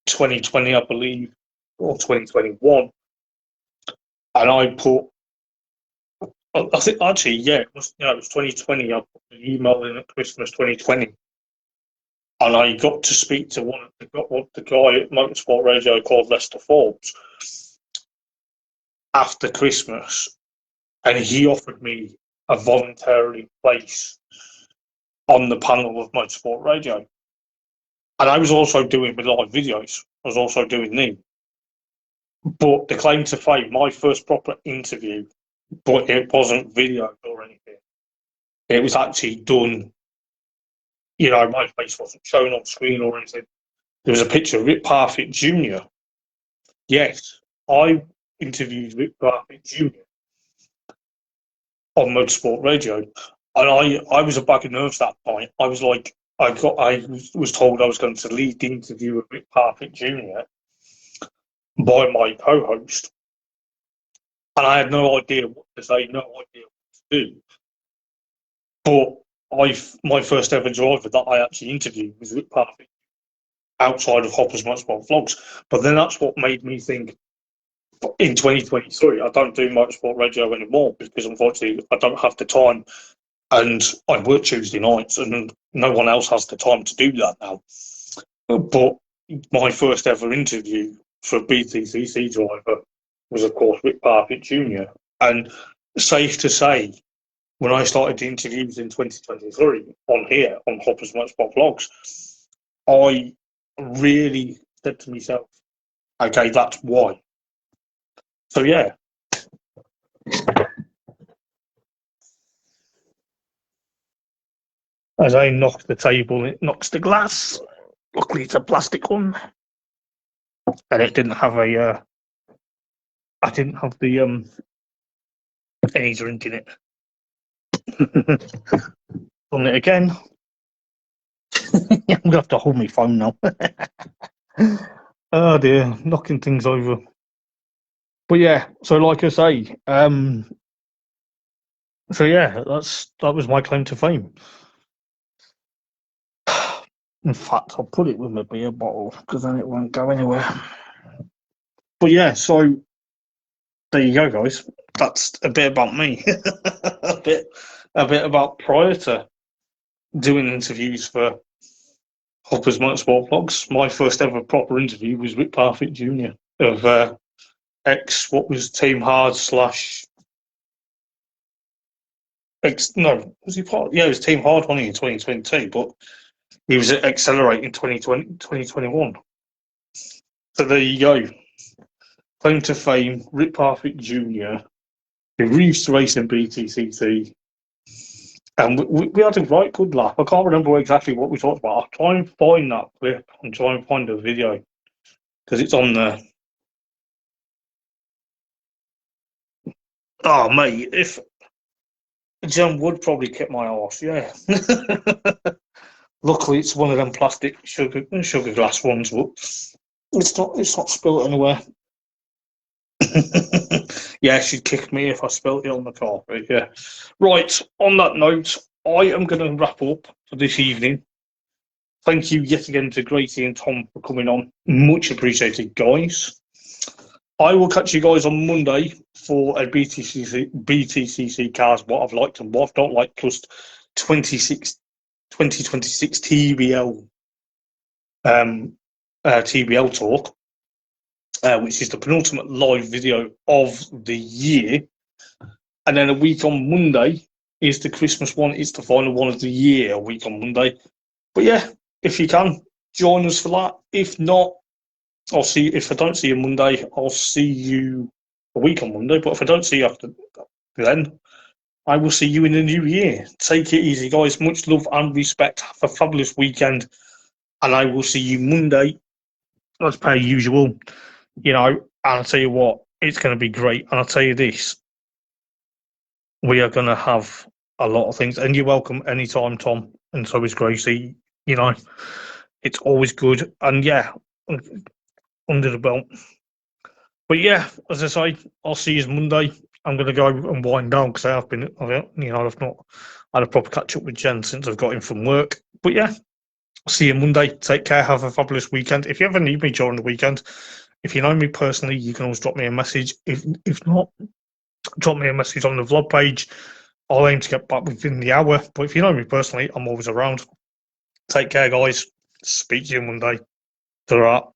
2020, I believe, or 2021, and I put, I think actually, yeah, it was 2020. I put an email in at Christmas 2020, and I got to speak to the guy at Motorsport Radio called Lester Forbes after Christmas, and he offered me a voluntary place on the panel of Motorsport Radio. And I was also doing my live videos. I was also doing them. But the claim to fame, my first proper interview, but it wasn't videoed or anything. It was actually done, you know, my face wasn't shown on screen or anything. There was a picture of Rick Parfitt Jr. Yes, I interviewed Rick Parfitt Jr. on Motorsport Radio. And I was a bag of nerves that point. I was like, I was told I was going to lead the interview with Rick Parfitt Jr. by my co-host, and I had no idea what to say, no idea what to do. But my first ever driver that I actually interviewed was Rick Parfitt outside of Hopper's Motorsport Vlogs. But then that's what made me think, in 2023, I don't do Motorsport Radio anymore, because unfortunately I don't have the time. And I work Tuesday nights, and no one else has the time to do that now. But my first ever interview for a btcc driver was, of course, Rick Parfitt Jr. And safe to say, when I started the interviews in 2023 on here, on Hopper's Motorsport Vlogs, I really said to myself, okay, that's why. So yeah. As I knock the table, it knocks the glass. Luckily, it's a plastic one, and it didn't have a. I didn't have the any drink in it. Done it again. I'm gonna have to hold my phone now. Oh dear, knocking things over. But yeah, so like I say, so yeah, that was my claim to fame. In fact, I'll put it with my beer bottle because then it won't go anywhere. But yeah, so there you go, guys. That's a bit about me. a bit about prior to doing interviews for Hopper's Motorsport Vlogs. My first ever proper interview was with Perfect Junior of what was Team Hard / no, was he part? Yeah, it was Team Hard only in 2022, but he was at Accelerate in 2021. So there you go. Claim to fame, Rip Perfect Jr., the Reefs Racing BTCC. And we had a right good laugh. I can't remember exactly what we talked about. I'll try and find that clip and try and find the video because it's on there. Oh, mate, if Jen would probably kick my arse, yeah. Luckily, it's one of them plastic sugar glass ones, but it's not spilt anywhere. Yeah, she'd kick me if I spilt it on the carpet. Yeah. Right. On that note, I am going to wrap up for this evening. Thank you yet again to Gracie and Tom for coming on. Much appreciated, guys. I will catch you guys on Monday for a BTCC cars, what I've liked and what I've not liked, plus 2026 TBL TBL talk, which is the penultimate live video of the year. And then a week on Monday is the Christmas one. It's the final one of the year, a week on Monday. But yeah, if you can, join us for that. If not, I'll see. If I don't see you Monday, I'll see you a week on Monday. But if I don't see you after then, I will see you in the new year. Take it easy, guys. Much love and respect. Have a fabulous weekend. And I will see you Monday, as per usual. You know, and I'll tell you what, it's going to be great. And I'll tell you this, we are going to have a lot of things. And you're welcome anytime, Tom. And so is Gracie. You know, it's always good. And yeah, under the belt. But yeah, as I say, I'll see you Monday. I'm going to go and wind down because I've not had a proper catch up with Jen since I've got in from work. But yeah, see you Monday. Take care. Have a fabulous weekend. If you ever need me during the weekend, if you know me personally, you can always drop me a message. If not, drop me a message on the vlog page. I'll aim to get back within the hour. But if you know me personally, I'm always around. Take care, guys. Speak to you Monday. Ta-ra.